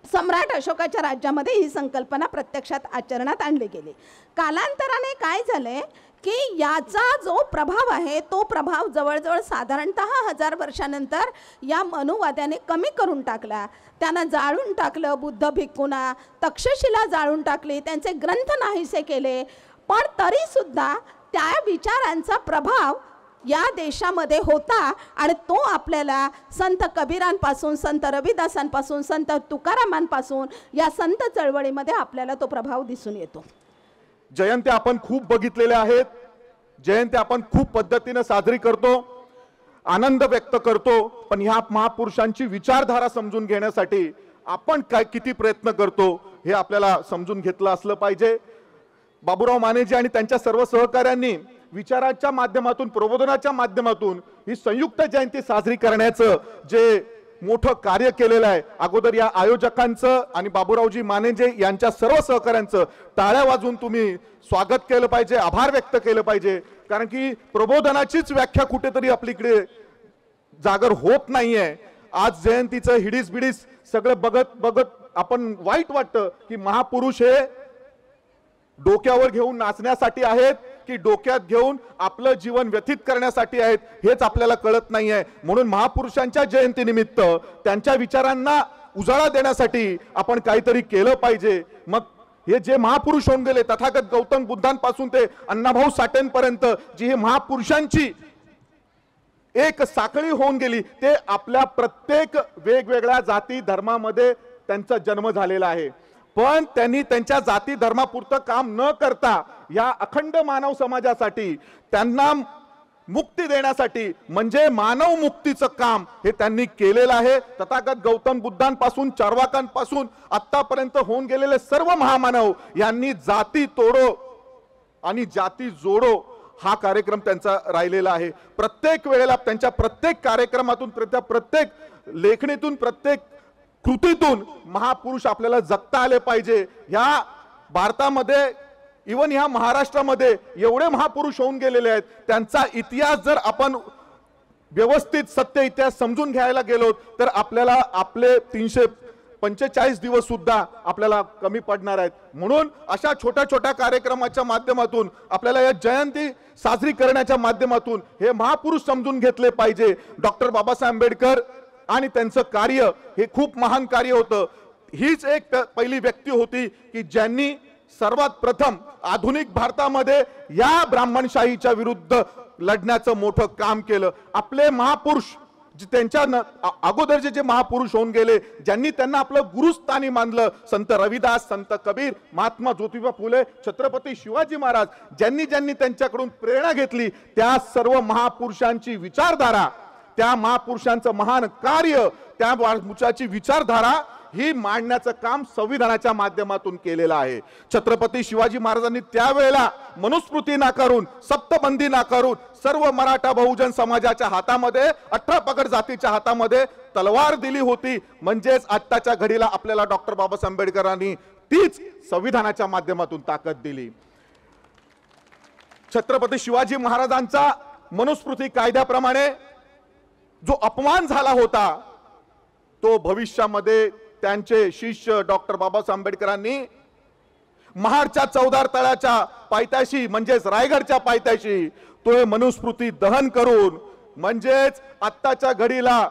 सम्राट अशोकाच्या राज्यामध्ये ही संकल्पना प्रत्यक्षात आचरणात आणली गेली. कालांतराने काय झाले की याचा जो प्रभाव आहे तो प्रभाव जवळजवळ साधारणतः 1000 वर्षानंतर या मनुवाद्याने कमी करून टाकला. त्यांना जाळून टाकलं, बुद्ध भिक्खूंना तक्षशिला जाळून टाकली, त्यांचे ग्रंथ नाहीसे केले. पण तरीसुद्धा त्या विचारांचा प्रभाव या देशामध्ये होता आणि तो आपल्याला संत कबीरांपासून, संत रविदासांपासून, संत तुकारामांपासून या संत चळवळीमध्ये आपल्याला तो प्रभाव दिसून येतो. जयंती आपण खूप बघितलेल्या आहेत, जयंती आपण खूप पद्धतीने साजरी करतो, आनंद व्यक्त करतो, पण ह्या महापुरुषांची विचारधारा समजून घेण्यासाठी आपण काय किती प्रयत्न करतो हे आपल्याला समजून घेतलं असलं पाहिजे. बाबूराव मानेजी आणि त्यांच्या सर्व सहकाऱ्यांनी विचाराच्या माध्यमातून, प्रबोधनाच्या माध्यमातून ही संयुक्त जयंती साजरी करण्याचं जे मोठं कार्य केलेलं आहे, अगोदर या आयोजकांचं आणि बाबूरावजी मानेजे यांच्या सर्व सहकाऱ्यांचं टाळ्या वाजवून तुम्ही स्वागत केलं पाहिजे, आभार व्यक्त केलं पाहिजे. कारण की प्रबोधनाचीच व्याख्या कुठेतरी आपलीकडे जागर होत नाहीये. आज जयंतीचं हिडीस बिडीस सगळं बघत बघत आपण वाईट वाटतं की महापुरुष हे डोक्यावर घेऊन नाचण्यासाठी आहेत की डोक्यात घेऊन आपलं जीवन व्यतीत करण्यासाठी आहेत हेच आपल्याला कळत नाहीये. म्हणून महापुरुषांच्या जयंतीनिमित्त त्यांच्या विचारांना उजाळा देण्यासाठी आपण काहीतरी केलं पाहिजे. मग हे जे महापुरुष होऊन गेले, तथागत गौतम बुद्धांपासून ते अण्णाभाऊ साठेंपर्यंत जी हे महापुरुषांची एक साखळी होऊन गेली, ते आपल्या प्रत्येक वेगवेगळ्या जाती धर्मामध्ये त्यांचा जन्म झालेला आहे. पण त्यांनी त्यांच्या जाती धर्मापुरतं काम न करता या अखंड मानव समाजासाठी, त्यांना मुक्ती देण्यासाठी, म्हणजे मानव मुक्तीचं काम हे त्यांनी केलेलं आहे. तथागत गौतम बुद्धांपासून, चार्वाकांपासून आतापर्यंत होऊन गेलेले सर्व महामानव यांनी जाती तोडो आणि जाती जोडो हा कार्यक्रम त्यांचा राहिलेला आहे. प्रत्येक वेळेला त्यांच्या प्रत्येक कार्यक्रमातून, प्रत्येक लेखणीतून, प्रत्येक कृतीतून महापुरुष आपल्याला जगता आले पाहिजे. ह्या भारतामध्ये, इवन ह्या महाराष्ट्रामध्ये एवढे महापुरुष होऊन गेलेले आहेत, त्यांचा इतिहास जर आपण व्यवस्थित सत्य इतिहास समजून घ्यायला गेलो तर आपल्याला आपले 345 दिवस सुद्धा आपल्याला कमी पडणार आहेत. म्हणून अशा छोट्या छोट्या कार्यक्रमाच्या माध्यमातून आपल्याला या जयंती साजरी करण्याच्या माध्यमातून हे महापुरुष समजून घेतले पाहिजे. डॉक्टर बाबासाहेब आंबेडकर आणि त्यांचं कार्य हे खूप महान कार्य होतं. हीच एक पहिली व्यक्ती होती की ज्यांनी सर्वात प्रथम आधुनिक भारतामध्ये या ब्राह्मणशाहीच्या विरुद्ध लढण्याचं मोठं काम केलं. आपले महापुरुष त्यांच्या अगोदरचे जे महापुरुष होऊन गेले, ज्यांनी त्यांना आपलं गुरुस्थानी मानलं, संत रविदास, संत कबीर, महात्मा ज्योतिबा फुले, छत्रपती शिवाजी महाराज, ज्यांनी त्यांच्याकडून प्रेरणा घेतली, त्या सर्व महापुरुषांची विचारधारा, त्या महापुरुषांचं महान कार्य, त्या महापुरुषाची विचारधारा ही मांडण्याचं काम संविधानाच्या माध्यमातून केलेलं आहे. छत्रपती शिवाजी महाराजांनी त्यावेळेला मनुस्मृती नाकारून, सप्तबंदी नाकारून सर्व मराठा बहुजन समाजाच्या हातामध्ये, 18 पगड जातीच्या हातामध्ये तलवार दिली होती. म्हणजेच आत्ताच्या घडीला आपल्याला डॉक्टर बाबासाहेब आंबेडकरांनी तीच संविधानाच्या माध्यमातून ताकद दिली. छत्रपती शिवाजी महाराजांचा मनुस्मृती कायद्याप्रमाणे जो अपमान झाला होता, तो भविष्यामध्ये त्यांचे शिष्य डॉक्टर बाबासाहेब आंबेडकरांनी महाडच्या चौदार तळ्याच्या पायथ्याशी, म्हणजेच रायगडच्या पायथ्याशी तो मनुस्मृती दहन करून, म्हणजेच आत्ताच्या घडीला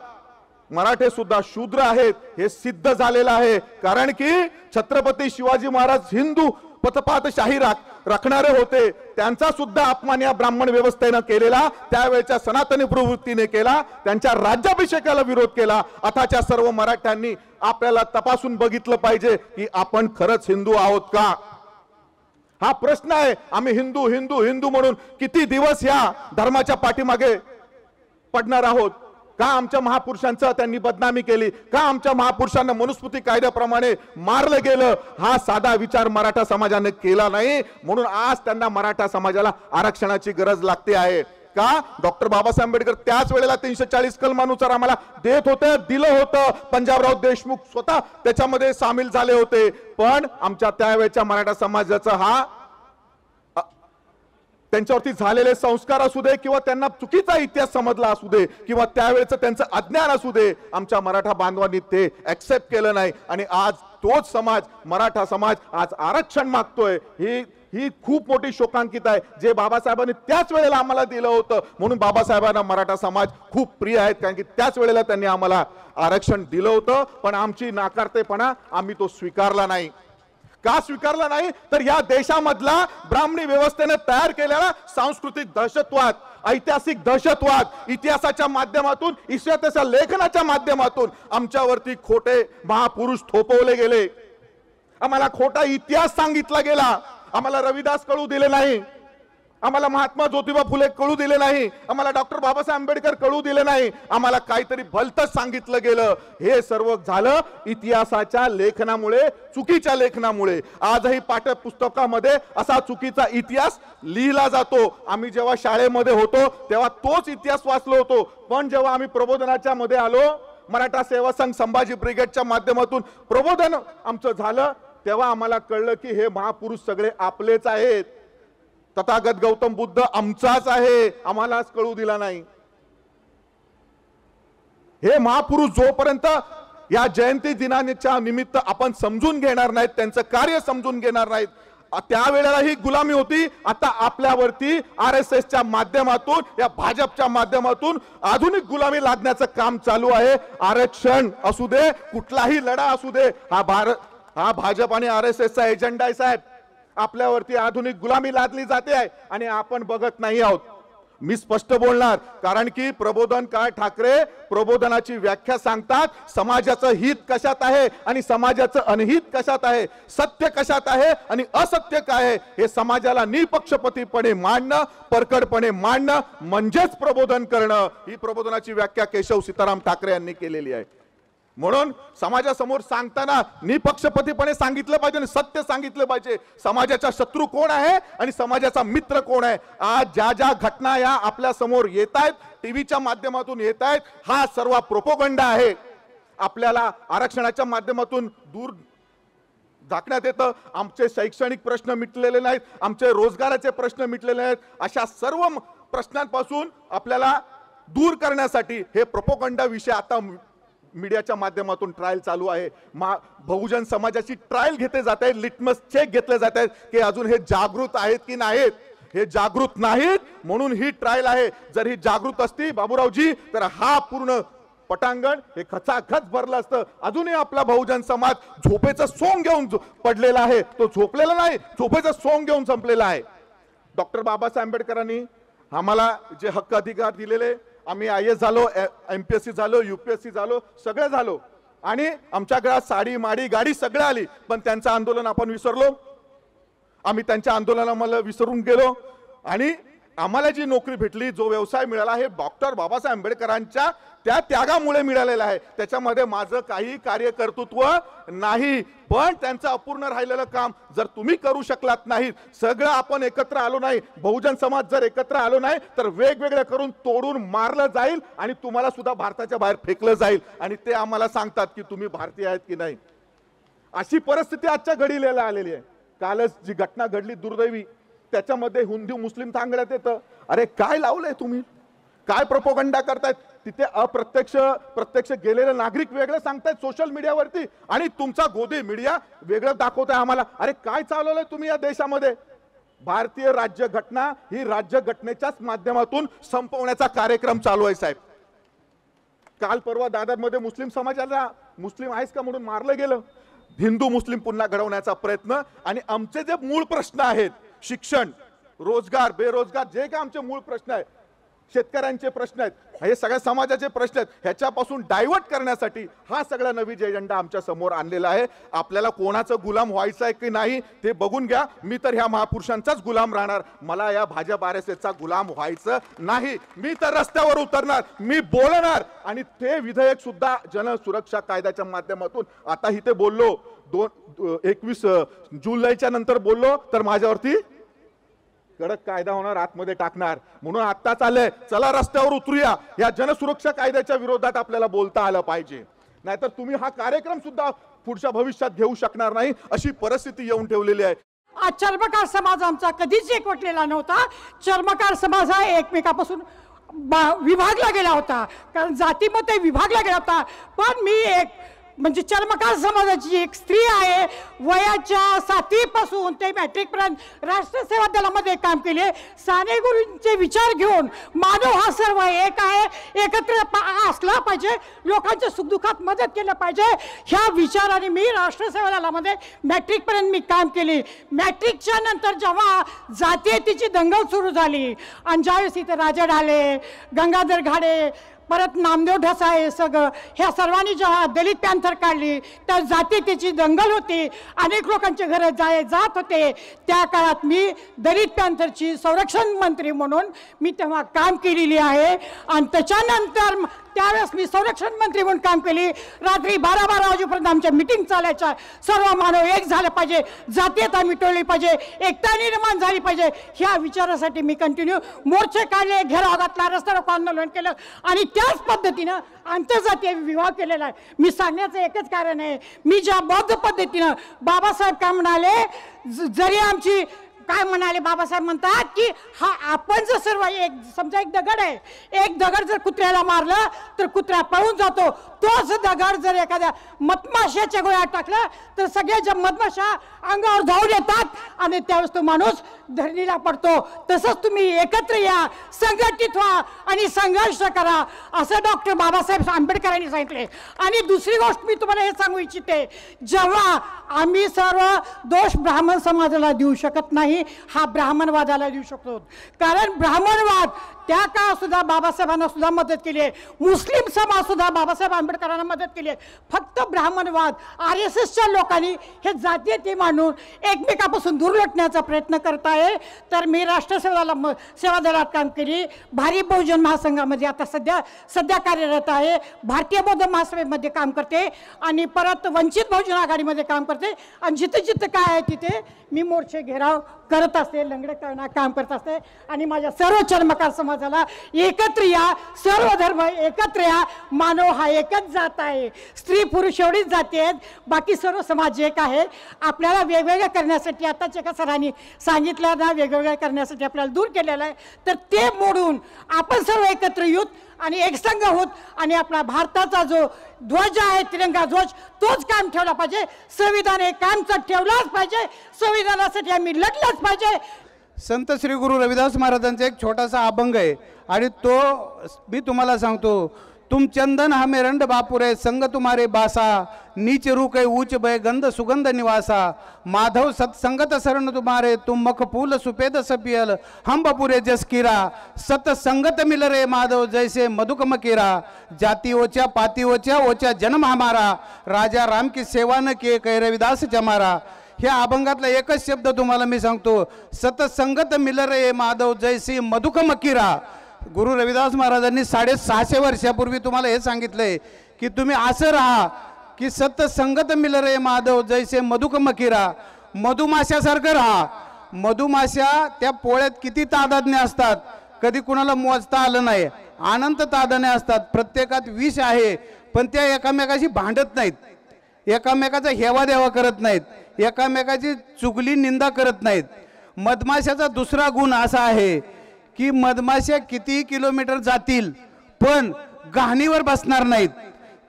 मराठे सुद्धा शूद्र आहेत हे सिद्ध झालेलं आहे. कारण की छत्रपती शिवाजी महाराज हिंदू पथपातशाही राखणारे होते, त्यांचा सुद्धा अपमान या ब्राह्मण व्यवस्थेने केलेला, त्यावेळेच्या सनातनी प्रवृत्तीने केला, त्यांच्या राज्याभिषेकाला विरोध केला. आताच्या सर्व मराठ्यांनी आपल्याला तपासून बघितलं पाहिजे की आपण खरंच हिंदू आहोत का. हा प्रश्न आहे. आम्ही हिंदू हिंदू हिंदू म्हणून किती दिवस या धर्माच्या पाठीमागे पडणार आहोत. का आमच्या महापुरुषांचं त्यांनी बदनामी केली, का आमच्या महापुरुषांना मनुस्मृती कायद्याप्रमाणे मारलं गेलं, हा साधा विचार मराठा समाजाने केला नाही. म्हणून आज त्यांना मराठा समाजाला आरक्षणाची गरज लागते आहे. का डॉक्टर बाबासाहेब आंबेडकर त्याच वेळेला 340 कलमानुसार आम्हाला देत होते, दिलं होतं. पंजाबराव देशमुख स्वतः त्याच्यामध्ये सामील झाले होते. पण आमच्या त्यावेळेच्या मराठा समाजाचा हा त्यांच्यावरती झालेले संस्कार असू दे किंवा त्यांना चुकीचा इतिहास समजला असू दे किंवा त्यावेळेचं त्यांचं अज्ञान असू दे, आमच्या मराठा बांधवांनी ते ऍक्सेप्ट केलं नाही. आणि आज तोच समाज, मराठा समाज आज आरक्षण मागतोय. ही खूप मोठी शोकांकित आहे. जे बाबासाहेबांनी त्याच वेळेला आम्हाला दिलं होतं, म्हणून बाबासाहेबांना मराठा समाज खूप प्रिय आहेत, कारण की त्याच वेळेला त्यांनी आम्हाला आरक्षण दिलं होतं. पण आमची नाकारतेपणा आम्ही तो स्वीकारला नाही. का स्वीकारला नाही तर या देशामधला ब्राह्मणी व्यवस्थेने तयार केलेला सांस्कृतिक दहशतवाद, ऐतिहासिक दहशतवाद, इतिहासाच्या माध्यमातून, इतिहासाच्या लेखनाच्या माध्यमातून आमच्यावरती खोटे महापुरुष थोपवले गेले. आम्हाला खोटा इतिहास सांगितला गेला. आम्हाला रविदास कळू दिले नाही, आम्हाला महात्मा ज्योतिबा फुले कळू दिले नाही, आम्हाला डॉक्टर बाबासाहेब आंबेडकर कळू दिले नाही. आम्हाला काहीतरी भलतंच सांगितलं गेलं. हे सर्व झालं इतिहासाच्या लेखनामुळे, चुकीच्या लेखनामुळे. आजही पाठ्यपुस्तकामध्ये असा चुकीचा इतिहास लिहिला जातो. आम्ही जेव्हा शाळेमध्ये होतो तेव्हा तोच इतिहास वाचलो होतो. पण जेव्हा आम्ही प्रबोधनाच्या मध्ये आलो, मराठा सेवा संघ संभाजी ब्रिगेडच्या माध्यमातून प्रबोधन आमचं झालं, तेव्हा आम्हाला कळलं की हे महापुरुष सगळे आपलेच आहेत. तथागत गौतम बुद्ध आमचाच आहे, आम्हालाच कळू दिला नाही. हे महापुरुष जोपर्यंत या जयंती दिनाच्या निमित्त आपण समजून घेणार नाहीत, त्यांचं कार्य समजून घेणार नाहीत, त्यावेळेला ही गुलामी होती. आता आपल्यावरती RSSच्या माध्यमातून, या भाजपच्या माध्यमातून आधुनिक गुलामी लादण्याचं काम चालू आहे. आरक्षण असू दे, कुठलाही लढा असू दे, हा भाजप आणि RSSचा एजेंडा आहे साहेब. आपल्यावरती आधुनिक गुलामी लादली जाते आहे आणि आपण बघत नाही आहोत. मी स्पष्ट बोलणार, कारण की प्रबोधनकार ठाकरे प्रबोधनाची व्याख्या सांगतात. समाजाचं हित कशात आहे आणि समाजाचं अनहित कशात आहे, सत्य कशात आहे आणि असत्य काय आहे, हे समाजाला निपक्षपातीपणे मांडणं, परकडपणे मांडणं म्हणजेच प्रबोधन करणं. ही प्रबोधनाची व्याख्या केशव सीताराम ठाकरे यांनी केलेली आहे. म्हणून समाजासमोर सांगताना निपक्षपातीपणे सांगितलं पाहिजे आणि सत्य सांगितलं पाहिजे. समाजाचा शत्रू कोण आहे आणि समाजाचा मित्र कोण आहे. आज ज्या ज्या घटना या आपल्या समोर येत आहेत, टीव्हीच्या माध्यमातून येत आहेत, हा सर्व प्रोपोगंडा आहे. आपल्याला आरक्षणाच्या माध्यमातून दूर झाकण्यात येतं. आमचे शैक्षणिक प्रश्न मिटलेले नाहीत, आमचे रोजगाराचे प्रश्न मिटलेले नाहीत. अशा सर्व प्रश्नांपासून आपल्याला दूर करण्यासाठी हे प्रोपोगंडा विषय आता मीडियाच्या माध्यमातून ट्रायल चालू आहे. बहुजन समाजाची ट्रायल घेतले जात आहे, लिटमस चेक घेतले जात आहेत की अजून हे जागृत आहेत की नाहीत. हे जागृत नाहीत म्हणून ही ट्रायल आहे. जर ही जागृत असती बाबूरावजी, तर हा पूर्ण पटांगण हे खचाखच भरलं असतं. अजूनही आपला बहुजन समाज झोपेचं सोंग घेऊन पडलेला आहे. तो झोपलेला नाही, झोपेचं सोंग घेऊन संपलेला आहे. डॉक्टर बाबासाहेब आंबेडकरांनी आम्हाला जे हक्क अधिकार दिलेले, आम्ही IAS झालो, MPSC झालो, UPSC झालो, सगळे झालो आणि आमच्या घरात साडी माडी गाडी सगळं आली. पण त्यांचं आंदोलन आपण विसरलो. आम्ही त्यांच्या आंदोलनाला विसरून गेलो आणि आम्हाला जी नोकरी भेटली, जो व्यवसाय मिळाला, हे डॉक्टर बाबासाहेब आंबेडकरांच्या त्या त्यागामुळे मिळालेलं आहे. त्याच्यामध्ये माझं काही कार्यकर्तृत्व नाही. पण त्यांचं अपूर्ण राहिलेलं काम जर तुम्ही करू शकलात नाही, सगळं आपण एकत्र आलो नाही, बहुजन समाज जर एकत्र आलो नाही, तर वेगवेगळं करून तोडून मारलं जाईल आणि तुम्हाला सुद्धा भारताच्या बाहेर फेकलं जाईल. आणि ते आम्हाला सांगतात की तुम्ही भारतीय आहेत की नाही. अशी परिस्थिती आजच्या घडीला आलेली आहे. कालच जी घटना घडली दुर्दैवी, त्याच्यामध्ये हिंदू मुस्लिम सांगण्यात येतं. अरे काय लावलंय तुम्ही, काय प्रोपोगंडा करतायत. तिथे प्रत्यक्ष गेलेले नागरिक वेगळं सांगतायत सोशल मीडियावरती आणि तुमचा गोदी मीडिया वेगळं दाखवताय आम्हाला. अरे काय चालवलंय तुम्ही या देशामध्ये. भारतीय राज्यघटना ही राज्यघटनेच्याच माध्यमातून संपवण्याचा कार्यक्रम चालू आहे साहेब. काल परवा दादरमध्ये मुस्लिम समाजाला मुस्लिम आहेस का म्हणून मारलं गेलं. हिंदू मुस्लिम पुन्हा घडवण्याचा प्रयत्न. आणि आमचे जे मूळ प्रश्न आहेत, शिक्षण, रोजगार, बेरोजगार, जे काय आमचे मूळ प्रश्न आहेत, शेतकऱ्यांचे प्रश्न आहेत, हे सगळ्या समाजाचे प्रश्न आहेत, ह्याच्यापासून डायव्हर्ट करण्यासाठी हा सगळा नवीन एजेंडा आमच्या समोर आणलेला आहे. आपल्याला कोणाचं गुलाम व्हायचं आहे की नाही ते बघून घ्या. मी तर ह्या महापुरुषांचाच गुलाम राहणार. मला या भाजप RSSचा गुलाम व्हायचं नाही. मी तर रस्त्यावर उतरणार, मी बोलणार. आणि ते विधेयक सुद्धा जनसुरक्षा कायद्याच्या माध्यमातून आता इथे बोललो, 21 जुलैच्या नंतर बोललो तर माझ्यावरती कडक कायदा होणार, आतमध्ये टाकणार. म्हणून आता चाललंय, चला रस्त्यावर उतरूया. या जनसुरक्षा कायद्याच्या विरोधात आपल्याला बोलता आलं पाहिजे. नाहीतर तुम्ही हा कार्यक्रम सुद्धा पुढच्या भविष्यात घेऊ शकणार नाही, अशी परिस्थिती येऊन ठेवलेली आहे. आज चर्मकार समाज आमचा कधीच एकवटलेला नव्हता. चर्मकार समाज हा एकमेकापासून विभागला गेला होता, कारण जातीमध्ये विभागला गेला होता. पण मी एक म्हणजे चर्मकार समाजाची एक स्त्री आहे. वयाच्या 7वीपासून ते मॅट्रिकपर्यंत राष्ट्रसेवा दलामध्ये काम केले. साने गुरूंचे विचार घेऊन मानव हा सर्व एक आहे, एकत्र असला पाहिजे, लोकांच्या सुखदुःखात मदत केलं पाहिजे, ह्या विचाराने मी राष्ट्रसेवा दलामध्ये मॅट्रिकपर्यंत मी काम केले. मॅट्रिकच्या नंतर जेव्हा जातीयतेची दंगल सुरू झाली आणि ज्यावेळेस इथे राजा ढाले, गंगाधर घाडे, परत नामदेव ढसाळे, सगळं ह्या सर्वांनी जेव्हा दलित पॅन्थर काढली, त्या जातीयतेची दंगल होती, अनेक लोकांचे घरं जात होते. त्या काळात मी दलित पॅन्थरची संरक्षण मंत्री म्हणून मी तेव्हा काम केलेली आहे. आणि त्याच्यानंतर त्यावेळेस मी संरक्षण मंत्री म्हणून काम केली. रात्री 12-12 वाजेपर्यंत आमच्या मिटिंग चालायच्या. सर्व मानव एक झालं पाहिजे, जातीयता मिटवली पाहिजे, एकता निर्माण झाली पाहिजे, ह्या विचारासाठी मी कंटिन्यू मोर्चे काढले, घेराव घातला, रस्ता रोको आंदोलन केलं आणि त्याच पद्धतीनं आंतरजातीय विवाह केलेला आहे. मी सांगण्याचं एकच कारण आहे, मी ज्या बौद्ध पद्धतीनं बाबासाहेब काय म्हणाले, जरी आमची काय म्हणाले बाबासाहेब म्हणतात की हा आपण जर सर्व एक समजा एक दगड आहे, एक दगड जर कुत्र्याला मारलं तर कुत्रा पळून जातो. तोच दगड जर एखाद्या मधमाशाच्या गोळ्यात टाकला तर सगळ्या ज्या मधमाशा अंगावर धावून येतात आणि त्यावेळेस तो माणूस धरणीला पडतो. तसंच तुम्ही एकत्र या, संघटित व्हा आणि संघर्ष करा, असं डॉक्टर बाबासाहेब आंबेडकरांनी सांगितले. आणि दुसरी गोष्ट मी तुम्हाला हे सांगू इच्छिते, जेव्हा आम्ही सर्व दोष ब्राह्मण समाजाला देऊ शकत नाही, हा ब्राह्मणवादाला देऊ शकतो. कारण ब्राह्मणवाद त्या काळात सुद्धा बाबासाहेबांना सुद्धा मदत केली आहे, मुस्लिम समाज सुद्धा बाबासाहेब आंबेडकरांना मदत केली आहे. फक्त ब्राह्मणवाद RSSच्या लोकांनी हे जातीयते मानून एकमेकापासून दूर लोटण्याचा प्रयत्न करत आहे. तर मी सेवा दलात काम केली, भारी बहुजन महासंघामध्ये आता सध्या कार्यरत आहे, भारतीय बौद्ध महासभेमध्ये काम करते आणि परत वंचित बहुजन आघाडीमध्ये काम करते. आणि जिथं काय आहे तिथे मी मोर्चे घेराव करत असते, लंगडे करणं काम करत असते. आणि माझ्या सर्व चर्मकार समाजाला एकत्र या, सर्व धर्म एकत्र या, मानव हा एकच जात आहे, स्त्री पुरुष एवढीच जाती आहेत, बाकी सर्व समाज एक आहे. आपल्याला वेगवेगळ्या करण्यासाठी आताच एका सरांनी सांगितलं ना, वेगवेगळ्या करण्यासाठी आपल्याला दूर केलेलं आहे. तर ते मोडून आपण सर्व एकत्र येऊत आणि एकसंघ होत आणि आपला भारताचा जो ध्वज आहे, तिरंगा ध्वज, तोच कायम ठेवला पाहिजे. संविधान हे कायम ठेवलाच पाहिजे, संविधानासाठी आम्ही लढलंच पाहिजे. संत श्री गुरु रविदास महाराजांचा एक छोटासा अभंग आहे आणि तो मी तुम्हाला सांगतो. तुम चंदन हमें रंड बापुरे, संग तुम्हारे बासा, नीच रुके ऊंच भय गंध सुगंध निवासा, माधव सत्संगत शरण तुम्हारे, तुम मख फूल सुपेद सपियल, हम बपुरे जसकीरा, सत संगत मिल रे माधव जैसे मधुक मकीरा, जाति ओचा पाति ओचा जन्म हमारा, राजा राम की सेवा न किए कह रविदास जमारा. ह्या अभंगातला एकच शब्द तुम्हाला मी सांगतो, सतसंगत मिल रे माधव जैसे मधुक मकीरा. गुरु रविदास महाराजांनी 650 वर्षापूर्वी तुम्हाला हे सांगितलंय की तुम्ही असं राहा की सतसंगत मिल रे माधव जैसे मधुक मकीरा. मधुमाशासारखं राहा. मधुमाशा त्या पोळ्यात किती तादात्म्य असतात, कधी कुणाला मोजता आलं नाही. अनंत तादाने असतात, प्रत्येकात विष आहे, पण त्या एकामेकाशी भांडत नाहीत, एकामेकाचा हेवा देवा करत नाहीत, एकामेकाची चुगली निंदा करत नाहीत. मधमाशाचा दुसरा गुण असा आहे की मधमाशा किती किलोमीटर जातील पण गहाणीवर बसणार नाहीत.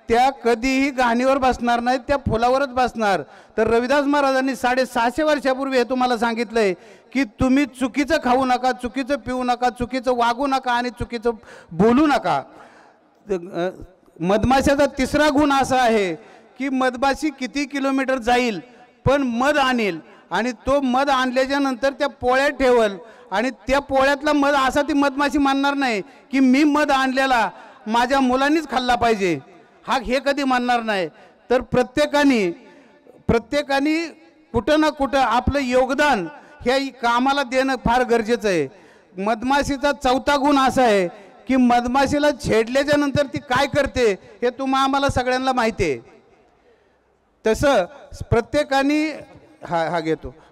त्या कधीही गहाणीवर बसणार नाहीत, त्या फुलावरच बसणार. तर रविदास महाराजांनी 650 वर्षापूर्वी हे तुम्हाला सांगितलंय की तुम्ही चुकीचं खाऊ नका, चुकीचं पिऊ नका, चुकीचं वागू नका आणि चुकीचं बोलू नका. मधमाशाचा तिसरा गुण असा आहे की मधमाशी किती किलोमीटर जाईल पण मध आणेल आणि तो मध आणल्याच्या नंतर त्या पोळ्यात ठेवल आणि त्या पोळ्यातला मध असा ती मधमाशी मानणार नाही की मी मध आणलेला माझ्या मुलांनीच खाल्ला पाहिजे, हा हे कधी मानणार नाही. तर प्रत्येकाने कुठं ना कुठं आपलं योगदान ह्या कामाला देणं फार गरजेचं आहे. मधमाशीचा चौथा गुण असा आहे की मधमाशीला छेडल्याच्या नंतर ती काय करते हे आम्हाला सगळ्यांना माहिती आहे. तसं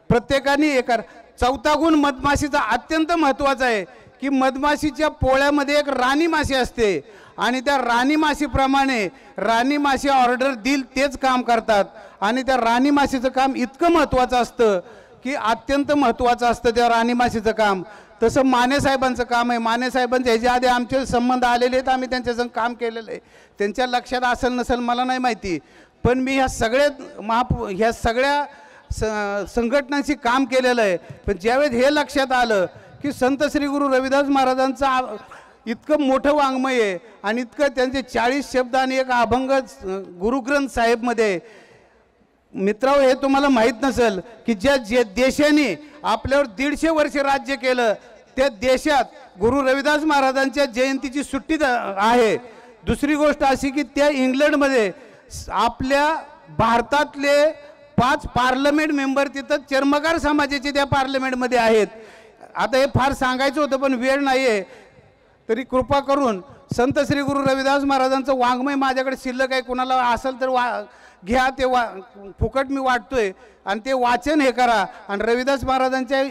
प्रत्येकाने एका चौथा गुण मधमाशीचा अत्यंत महत्त्वाचा आहे की मधमाशीच्या पोळ्यामध्ये एक राणी माशी असते आणि त्या राणी माशीप्रमाणे राणी माशी ऑर्डर देईल तेच काम करतात आणि त्या राणी माशीचं काम इतकं महत्त्वाचं असतं की अत्यंत महत्त्वाचं असतं त्या राणी माशीचं काम. तसं माने साहेबांचं काम आहे. माने साहेबांचे ह्याच्या आधी आमचे संबंध आलेले आहेत, आम्ही त्यांच्यासंग काम केलेलं आहे. त्यांच्या लक्षात असेल नसेल मला नाही माहिती, पण मी ह्या सगळ्या संघटनांशी काम केलेलं आहे. पण ज्यावेळेस हे लक्षात आलं की संत श्री गुरु रविदास महाराजांचं इतकं मोठं वाङ्मय आहे आणि इतकं त्यांचे 40 शब्द आणि एक अभंग गुरुग्रंथ साहेबमध्ये, मित्रांनो हे तुम्हाला माहीत नसेल की ज्या देशाने आपल्यावर 150 वर्ष राज्य केलं त्या देशात गुरु रविदास महाराजांच्या जयंतीची सुट्टी आहे. दुसरी गोष्ट अशी की त्या इंग्लंडमध्ये आपल्या भारतातले 5 पार्लमेंट मेंबर तिथं चर्मकार समाजाचे त्या पार्लमेंटमध्ये आहेत. आता हे फार सांगायचं होतं पण वेळ नाही आहे, तरी कृपा करून संत श्री गुरु रविदास महाराजांचं वाङ्मय माझ्याकडे शिल्लक आहे, कुणाला असेल तर घ्या, ते फुकट मी वाटतोय आणि ते वाचन हे करा आणि रविदास महाराजांच्या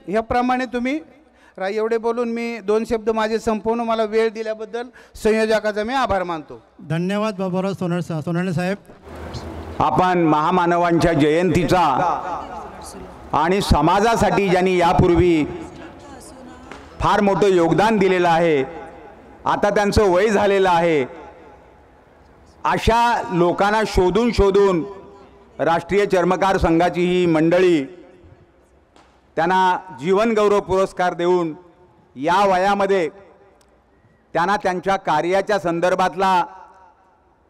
ह्याप्रमाणे तुम्ही एवढे बोलून मी 2 शब्द माझे संपूर्ण मला वेळ दिल्याबद्दल संयोजकाचा मी आभार मानतो. धन्यवाद बाबूराव सोनवणे साहेब. आपण महामानवांच्या जयंतीचा आणि समाजासाठी ज्यांनी यापूर्वी फार मोठं योगदान दिलेलं आहे, आता त्यांचं वय झालेलं आहे, अशा लोकांना शोधून शोधून राष्ट्रीय चर्मकार संघाची ही मंडळी त्यांना जीवन गौरव पुरस्कार देऊन या वयामध्ये त्यांना त्यांच्या कार्याच्या संदर्भातला,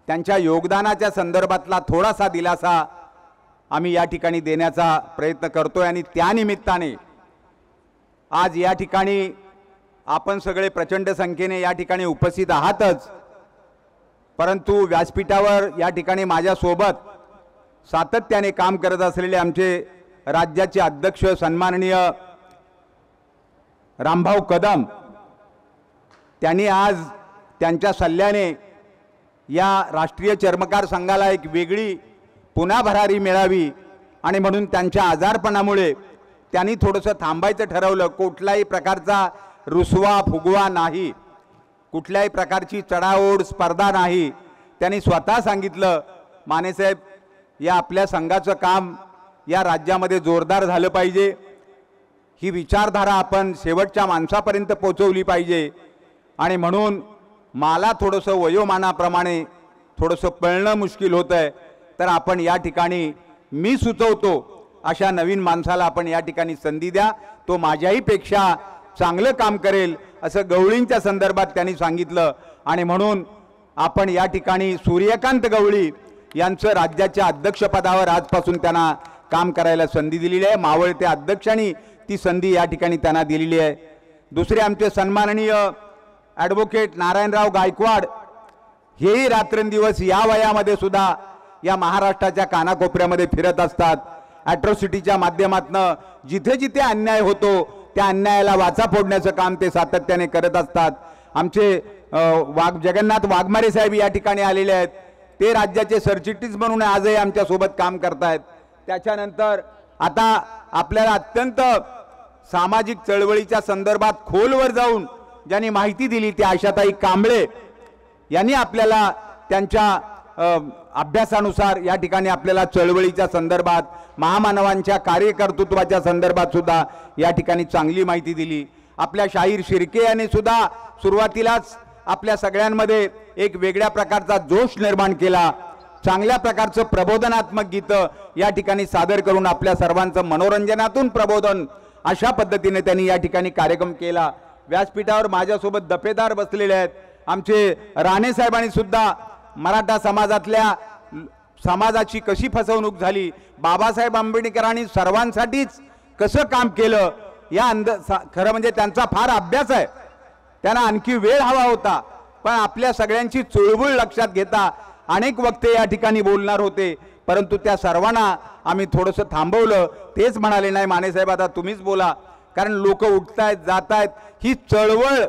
त्यांच्या योगदानाच्या संदर्भातला थोडासा दिलासा आम्ही या ठिकाणी देण्याचा प्रयत्न करतोय. आणि त्यानिमित्ताने आज या ठिकाणी आपण सगळे प्रचंड संख्येने या ठिकाणी उपस्थित आहातच, परंतु व्यासपीठावर या ठिकाणी माझ्यासोबत सातत्याने काम करत असलेले आमचे राज्याचे अध्यक्ष सन्माननीय रामभाऊ कदम, त्यांनी आज त्यांच्या सल्ल्याने या राष्ट्रीय चर्मकार संघाला एक वेगळी पुन्हा भरारी मिळावी आणि म्हणून त्यांच्या आजारपणामुळे त्यांनी थोडंसं थांबायचं ठरवलं. कुठल्याही प्रकारचा रुसवा फुगवा नाही, कुठल्याही प्रकारची चढाओढ स्पर्धा नाही. त्यांनी स्वतः सांगितलं, मानेसाहेब या आपल्या संघाचं काम या राज्यामध्ये जोरदार झालं पाहिजे, ही विचारधारा आपण शेवटच्या माणसापर्यंत पोहोचवली पाहिजे आणि म्हणून मला थोडंसं वयोमानाप्रमाणे थोडंसं पळणं मुश्किल होतं आहे, तर आपण या ठिकाणी मी सुचवतो अशा नवीन माणसाला आपण या ठिकाणी संधी द्या, तो माझ्याही पेक्षा चांगलं काम करेल असं गवळींच्या संदर्भात त्यांनी सांगितलं. आणि म्हणून आपण या ठिकाणी सूर्यकांत गवळी यांचं राज्याच्या अध्यक्षपदावर आजपासून त्यांना काम करायला संधी दिलेली आहे. मावळते अध्यक्षांनी ती संधी या ठिकाणी त्यांना दिलेली आहे. दुसरे आमचे सन्माननीय ॲडव्होकेट नारायणराव गायकवाड, हेही रात्रंदिवस या वयामध्ये सुद्धा या महाराष्ट्राच्या कानाकोपऱ्यामध्ये फिरत असतात. ॲट्रॉसिटीच्या माध्यमातून जिथे जिथे अन्याय होतो त्या अन्यायाला वाचा फोडण्याचं काम ते सातत्याने करत असतात. आमचे जगन्नाथ वाघमारे साहेब या ठिकाणी आलेले आहेत, ते राज्याचे सरचिटणीस म्हणून आजही आमच्यासोबत काम करतायत. त्याच्यानंतर आता आपल्याला अत्यंत सामाजिक चळवळीच्या संदर्भात खोलवर जाऊन ज्यांनी माहिती दिली त्या आशाताई कांबळे यांनी आपल्याला त्यांच्या अभ्यासानुसार या ठिकाणी आपल्याला चळवळीच्या संदर्भात, महामानवांच्या कार्यकर्तृत्वाच्या संदर्भात सुद्धा या ठिकाणी चांगली माहिती दिली. आपल्या शाहीर शिर्के यांनी सुद्धा सुरुवातीलाच आपल्या सगळ्यांमध्ये एक वेगळ्या प्रकारचा जोश निर्माण केला. चांगल्या प्रकारचं प्रबोधनात्मक गीतं या ठिकाणी सादर करून आपल्या सर्वांचं मनोरंजनातून प्रबोधन अशा पद्धतीने त्यांनी या ठिकाणी कार्यक्रम केला. व्यासपीठावर माझ्यासोबत दफेदार बसलेले आहेत. आमचे राणे साहेबांनी सुद्धा मराठा समाजातल्या समाजाची कशी फसवणूक झाली, बाबासाहेब आंबेडकरांनी सर्वांसाठीच कसं काम केलं खरं म्हणजे त्यांचा फार अभ्यास आहे, त्यांना आणखी वेळ हवा होता, पण आपल्या सगळ्यांची चुळबुळ लक्षात घेता अनेक वक्ते या ठिकाणी बोलणार होते, परंतु त्या सर्वांना आम्ही थोडंसं थांबवलं. तेच म्हणाले नाही मानेसाहेब आता तुम्हीच बोला, कारण लोक उठतायत जातायत. ही चळवळ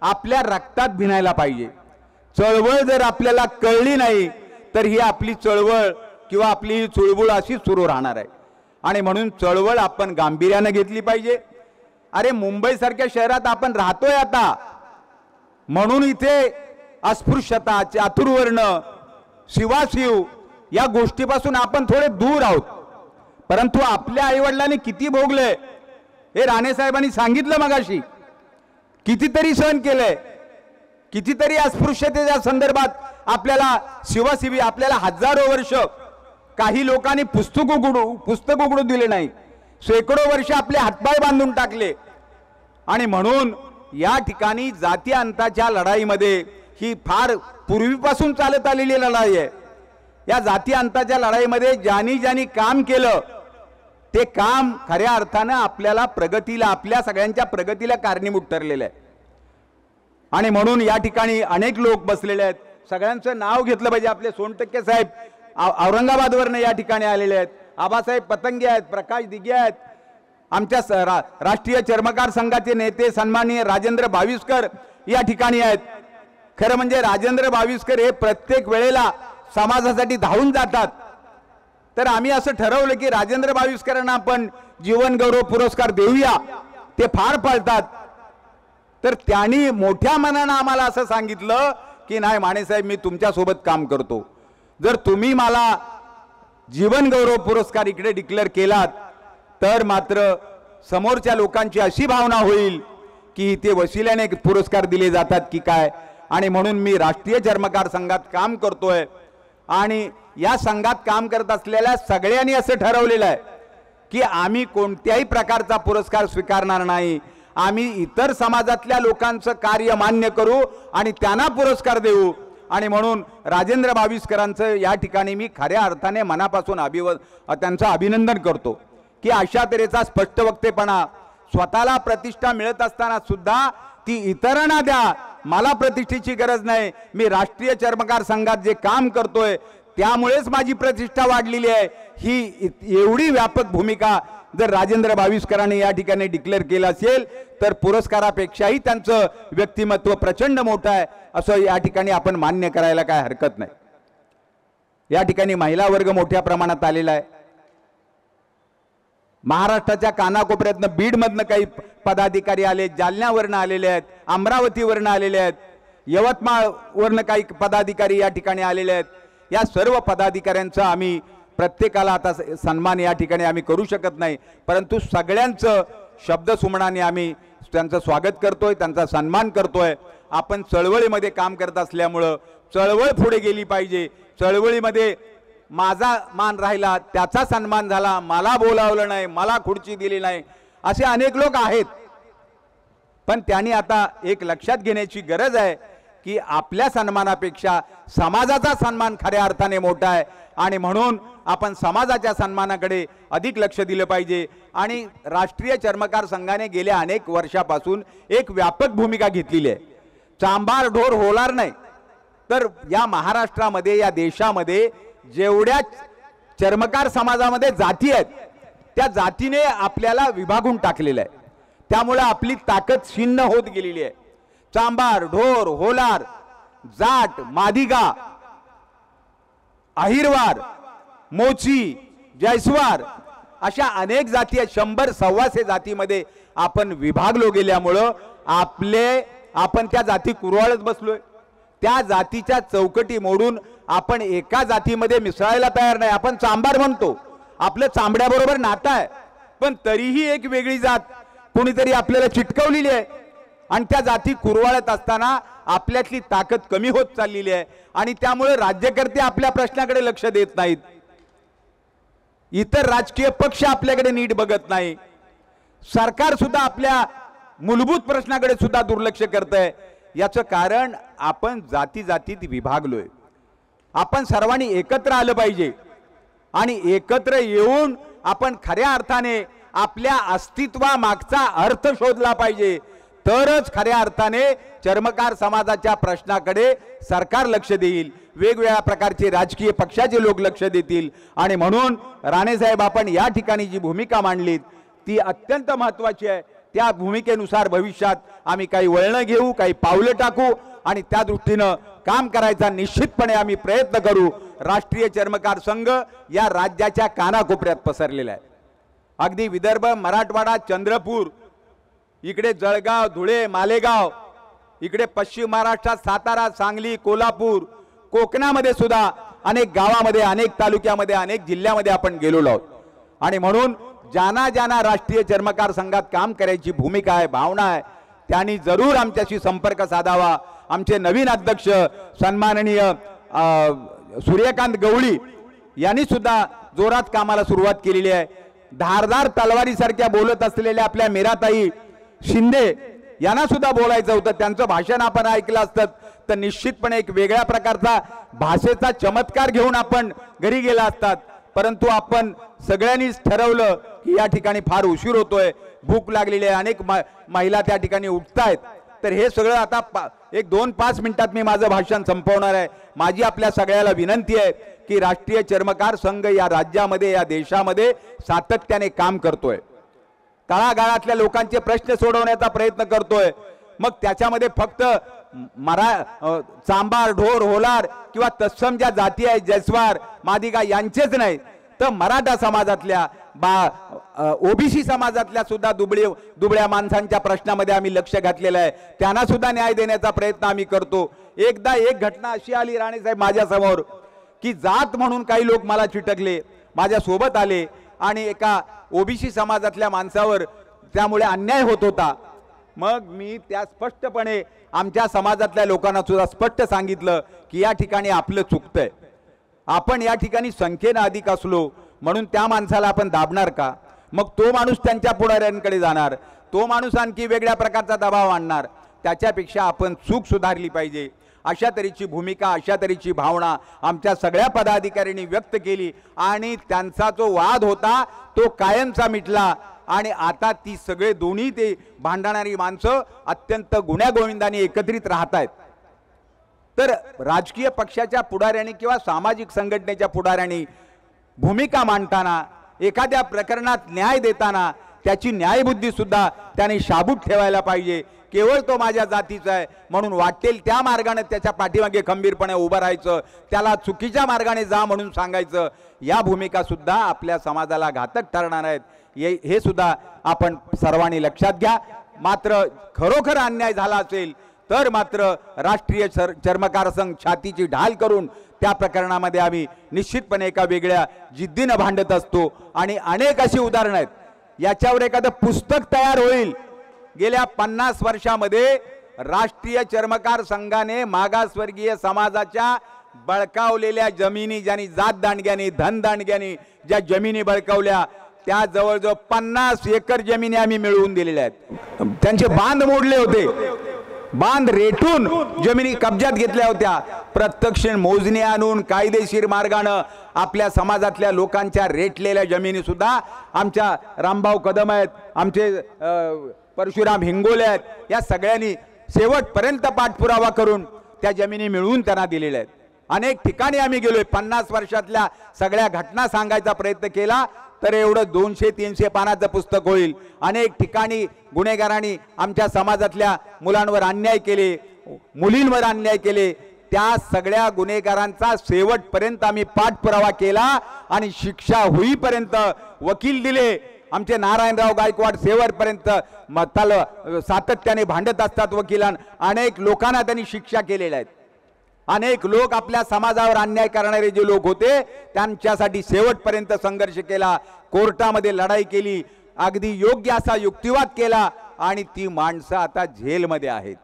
आपल्या रक्तात भिनायला पाहिजे. चळवळ जर आपल्याला कळली नाही तर ही आपली चळवळ किंवा आपली ही चुळबुळ अशीच सुरू राहणार आहे. आणि म्हणून चळवळ आपण गांभीर्याने घेतली पाहिजे. अरे मुंबईसारख्या शहरात आपण राहतोय आता, म्हणून इथे अस्पृश्यता, चातुर्वर्ण, शिवाशिव या गोष्टीपासून आपण थोडे दूर आहोत. परंतु आपल्या आईवडिलांनी किती भोगले हे राणेसाहेबांनी सांगितलं मगाशी. कितीतरी सहन केलंय, कितीतरी अस्पृश्यतेच्या संदर्भात आपल्याला शिवशिवी आपल्याला हजारो वर्ष काही लोकांनी पुस्तक उघडू दिले नाही, शेकडो वर्ष आपले हातपाय बांधून टाकले. आणि म्हणून या ठिकाणी जाती अंताच्या लढाईमध्ये ही फार पूर्वीपासून चालत आलेली लढाई आहे. या जाती अंताच्या लढाईमध्ये ज्यांनी काम केलं ते काम खऱ्या अर्थानं आपल्याला प्रगतीला, आपल्या सगळ्यांच्या प्रगतीला कारणीभूत ठरलेलं आहे. आणि म्हणून या ठिकाणी अनेक लोक बसलेले आहेत. सगळ्यांचं नाव घेतलं पाहिजे. आपले सोनटक्के साहेब औरंगाबादवरनं या ठिकाणी आलेले आहेत, आबासाहेब पतंगे आहेत, प्रकाश दिघे आहेत, आमच्या राष्ट्रीय चर्मकार संघाचे नेते सन्माननीय राजेंद्र बाविस्कर या ठिकाणी आहेत. खरं म्हणजे राजेंद्र बाविस्कर हे प्रत्येक वेळेला समाजासाठी धावून जातात. तर आम्ही असं ठरवलं की राजेंद्र बाविस्करांना आपण जीवन गौरव पुरस्कार देऊया, ते फार पळतात. तर त्यांनी मोठ्या मनानं आम्हाला असं सांगितलं की नाही मानेसाहेब मी तुमच्या सोबत काम करतो, जर तुम्ही मला जीवन गौरव पुरस्कार इकडे डिक्लेअर केलात तर मात्र समोरच्या लोकांची अशी भावना होईल की ते वशिल्याने पुरस्कार दिले जातात की काय. आणि म्हणून मी राष्ट्रीय चर्मकार संघात काम करतोय आणि या संघात काम करत असलेल्या सगळ्यांनी असं ठरवलेलं आहे की आम्ही कोणत्याही प्रकारचा पुरस्कार स्वीकारणार नाही. आम्ही इतर समाजातल्या लोकांचं कार्य मान्य करू आणि त्यांना पुरस्कार देऊ. आणि म्हणून राजेंद्र बाविस्करांचं या ठिकाणी मी खऱ्या अर्थाने मनापासून त्यांचं अभिनंदन करतो की अशा तऱ्हेचा स्पष्ट वक्तेपणा, स्वतःला प्रतिष्ठा मिळत असताना सुद्धा ती इतरांना द्या, मला प्रतिष्ठेची गरज नाही, मी राष्ट्रीय चर्मकार संघात जे काम करतोय त्यामुळेच माझी प्रतिष्ठा वाढलेली आहे. ही एवढी व्यापक भूमिका जर राजेंद्र बाविस्करांनी या ठिकाणी डिक्लेअर केलं असेल तर पुरस्कारापेक्षाही त्यांचं व्यक्तिमत्व प्रचंड मोठं आहे असं या ठिकाणी आपण मान्य करायला काय हरकत नाही. या ठिकाणी महिला वर्ग मोठ्या प्रमाणात आलेला आहे. महाराष्ट्राच्या कानाकोपऱ्यातनं बीडमधनं काही पदाधिकारी आले, जालन्यावरनं आलेले आहेत, अमरावतीवरनं आलेले आहेत, यवतमाळवरनं काही पदाधिकारी या ठिकाणी आलेले आहेत. या सर्व पदाधिकाऱ्यांचं आम्ही प्रत्येकाला आता सन्मान या ठिकाणी आम्ही करू शकत नाही, परंतु सगळ्यांचं शब्द सुमनाने आम्ही त्यांचं स्वागत करतोय, त्यांचा सन्मान करतोय. आपण चळवळीमध्ये काम करत असल्यामुळं चळवळ पुढे गेली पाहिजे. चळवळीमध्ये माझा मान राहिला, त्याचा सन्मान झाला, मला बोलावलं नाही, मला खुर्ची दिली नाही, असे अनेक लोक आहेत. पण त्यांनी आता एक लक्षात घेण्याची गरज आहे की आपल्या सन्मानापेक्षा समाजाचा सन्मान खऱ्या अर्थाने मोठा आहे. आणि म्हणून आपण समाजाच्या सन्मानाकडे अधिक लक्ष दिलं पाहिजे. आणि राष्ट्रीय चर्मकार संघाने गेल्या अनेक वर्षापासून एक व्यापक भूमिका घेतलेली आहे. चांभार ढोर होणार नाही. तर या महाराष्ट्रामध्ये, या देशामध्ये जेवढ्या चर्मकार समाजामध्ये जाती आहेत त्या जातीने आपल्याला विभागून टाकलेलं आहे. त्यामुळे आपली ताकद छिन्न होत गेलेली आहे. चांभार, ढोर, होलार, जाट, मादिगा, अहिरवार, मोची, जयस्वार अशा अनेक जाती आहेत. 100-125 जातीमध्ये आपण विभागलो गेल्यामुळं आपण त्या जाती कुरवाळत बसलोय. त्या जातीच्या चौकटी मोडून आपण एका जातीमध्ये मिसळायला तयार नाही. आपण चांभार म्हणतो, आपलं चांबड्याबरोबर नातं आहे, पण तरीही एक वेगळी जात कोणीतरी आपल्याला चिटकवलेली आहे. आणि त्या जाती कुरवाळत असताना आपल्यातली ताकद कमी होत चाललेली आहे. आणि त्यामुळे राज्यकर्ते आपल्या प्रश्नाकडे लक्ष देत नाहीत, इतर राजकीय पक्ष आपल्याकडे नीट बघत नाही, सरकार सुद्धा आपल्या मूलभूत प्रश्नाकडे सुद्धा दुर्लक्ष करतंय. याचं कारण आपण जाती जातीत विभागलोय. आपण सर्वांनी एकत्र आलं पाहिजे आणि एकत्र येऊन आपण खऱ्या अर्थाने आपल्या अस्तित्वामागचा अर्थ शोधला पाहिजे, तरच खऱ्या अर्थाने चर्मकार समाजाच्या प्रश्नाकडे सरकार लक्ष देईल, वेगवेगळ्या प्रकारचे राजकीय पक्षाचे लोक लक्ष देतील. आणि म्हणून राणेसाहेब आपण या ठिकाणी जी भूमिका मांडलीत ती अत्यंत महत्त्वाची आहे. त्या भूमिकेनुसार भविष्यात आम्ही काही वळणं घेऊ, काही पावलं टाकू आणि त्या दृष्टीनं काम करायचा निश्चितपणे आम्ही प्रयत्न करू. राष्ट्रीय चर्मकार संघ या राज्याच्या कानाकोपऱ्यात पसरलेला आहे. अगदी विदर्भ, मराठवाडा, चंद्रपूर, इकडे जळगाव, धुळे, मालेगाव, इकडे पश्चिम महाराष्ट्रात सातारा, सांगली, कोल्हापूर, कोकणामध्ये सुद्धा अनेक गावामध्ये, अनेक तालुक्यामध्ये, अनेक जिल्ह्यामध्ये आपण गेलेलो आहोत. आणि म्हणून ज्यांना ज्यांना राष्ट्रीय चर्मकार संघात काम करायची भूमिका आहे, भावना आहे, त्यांनी जरूर आमच्याशी संपर्क साधावा. आमचे नवीन अध्यक्ष सन्माननीय सूर्यकांत गवळी यांनी सुद्धा जोरात कामाला सुरुवात केलेली आहे. धारदार तलवारीसारख्या बोलत असलेल्या आपल्या मीराताई शिंदे यांना सुद्धा बोलायचं होतं. त्यांचं भाषण आपण ऐकलं असतं तर निश्चितपणे एक वेगळ्या प्रकारचा भाषेचा चमत्कार घेऊन आपण घरी गेला असतात. परंतु आपण सगळ्यांनीच ठरवलं की या ठिकाणी फार उशीर होतोय, भूक लागलेली आहे, अनेक महिला त्या ठिकाणी उठतायत. तर हे सगळं आता 1-2-5 मिनिटात मी माझं भाषण संपवणार आहे. माझी आपल्या सगळ्याला विनंती आहे की राष्ट्रीय चर्मकार संघ या राज्यामध्ये, या देशामध्ये सातत्याने काम करतोय, तळागाळातल्या लोकांचे प्रश्न सोडवण्याचा प्रयत्न करतोय. मग त्याच्यामध्ये फक्त चांबार, ढोर, होलार किंवा तत्सम ज्या जाती आहेत, जयस्वार, मादिगा यांचेच नाही, तर मराठा समाजातल्या ओबीसी समाजातल्या सुद्धा दुबळ्या माणसांच्या प्रश्नामध्ये आम्ही लक्ष घातलेलं आहे. त्यांना सुद्धा न्याय देण्याचा प्रयत्न आम्ही करतो. एकदा एक घटना अशी आली राणेसाहेब माझ्यासमोर की जात म्हणून काही लोक मला चिटकले, माझ्या सोबत आले आणि एका ओबीसी समाजातल्या माणसावर त्यामुळे अन्याय होत होता. मग मी त्या स्पष्टपणे आमच्या समाजातल्या लोकांना सुद्धा स्पष्ट सांगितलं की या ठिकाणी आपलं चुकतंय. आपण या ठिकाणी संख्येनं अधिक असलो म्हणून त्या माणसाला आपण दाबणार का? मग तो माणूस त्यांच्या पुढाऱ्यांकडे जाणार, तो माणूस आणखी वेगळ्या प्रकारचा दबाव आणणार. त्याच्यापेक्षा आपण चूक सुधारली पाहिजे अशा तऱ्हेची भूमिका, अशा तऱ्हेची भावना आमच्या सगळ्या पदाधिकाऱ्यांनी व्यक्त केली आणि त्यांचा जो वाद होता तो कायमचा मिटला. आणि आता ती सगळे दोन्ही ते भांडणारी माणसं अत्यंत गुण्यागोविंदाने एकत्रित राहत आहेत. तर राजकीय पक्षाच्या पुढाऱ्यांनी किंवा सामाजिक संघटनेच्या पुढाऱ्यांनी भूमिका मांडताना, एखाद्या प्रकरणात न्याय देताना त्याची न्यायबुद्धी सुद्धा त्याने शाबूत ठेवायला पाहिजे. केवळ तो माझ्या जातीचा आहे म्हणून वाटेल त्या मार्गाने त्याच्या पाठीमागे खंबीरपणे उभं राहायचं, त्याला चुकीच्या मार्गाने जा म्हणून सांगायचं, या भूमिका सुद्धा आपल्या समाजाला घातक ठरणार आहेत. हे सुद्धा आपण सर्वांनी लक्षात घ्या. मात्र खरोखर अन्याय झाला असेल तर मात्र राष्ट्रीय चर्मकार संघ छातीची ढाल करून त्या प्रकरणामध्ये आम्ही निश्चितपणे एका वेगळ्या जिद्दीनं भांडत असतो. आणि अनेक अशी उदाहरणं आहेत. याच्यावर एखादं पुस्तक तयार होईल. गेल्या 50 वर्षामध्ये राष्ट्रीय चर्मकार संघाने मागासवर्गीय समाजाच्या बळकावलेल्या जमिनी, ज्यांनी जात दांडग्याने, धन दांडग्याने ज्या जमिनी बळकावल्या त्या जवळजवळ 50 एकर जमिनी आम्ही मिळवून दिलेल्या आहेत. त्यांचे बांध मोडले होते, बांध रेटून जमिनी कब्जात घेतल्या होत्या. प्रत्यक्ष मोजणी आणून कायदेशीर मार्गाने आपल्या समाजातल्या लोकांच्या रेटलेल्या जमिनी सुद्धा आमच्या रामभाऊ कदम आहेत, आमचे परशुराम हिंगोले आहेत, या सगळ्यांनी शेवटपर्यंत पाठपुरावा करून त्या जमिनी मिळवून त्यांना दिलेल्या आहेत. अनेक ठिकाणी आम्ही गेलोय. 50 वर्षातल्या सगळ्या घटना सांगायचा प्रयत्न केला तर एवढं 200-300 पानाचं पुस्तक होईल. अनेक ठिकाणी गुन्हेगारांनी आमच्या समाजातल्या मुलांवर अन्याय केले, मुलींवर अन्याय केले. त्या सगळ्या गुन्हेगारांचा शेवटपर्यंत आम्ही पाठपुरावा केला आणि शिक्षा होईपर्यंत वकील दिले. आमचे नारायणराव गायकवाड शेवटपर्यंत सातत्याने भांडत असतात वकिलां. अनेक लोकांना त्यांनी शिक्षा केलेल्या आहेत. अनेक लोक आपल्या समाजावर अन्याय करणारे जे लोक होते त्यांच्यासाठी शेवटपर्यंत संघर्ष केला, कोर्टामध्ये लढाई केली, अगदी योग्य असा युक्तिवाद केला आणि ती माणसं आता जेलमध्ये आहेत.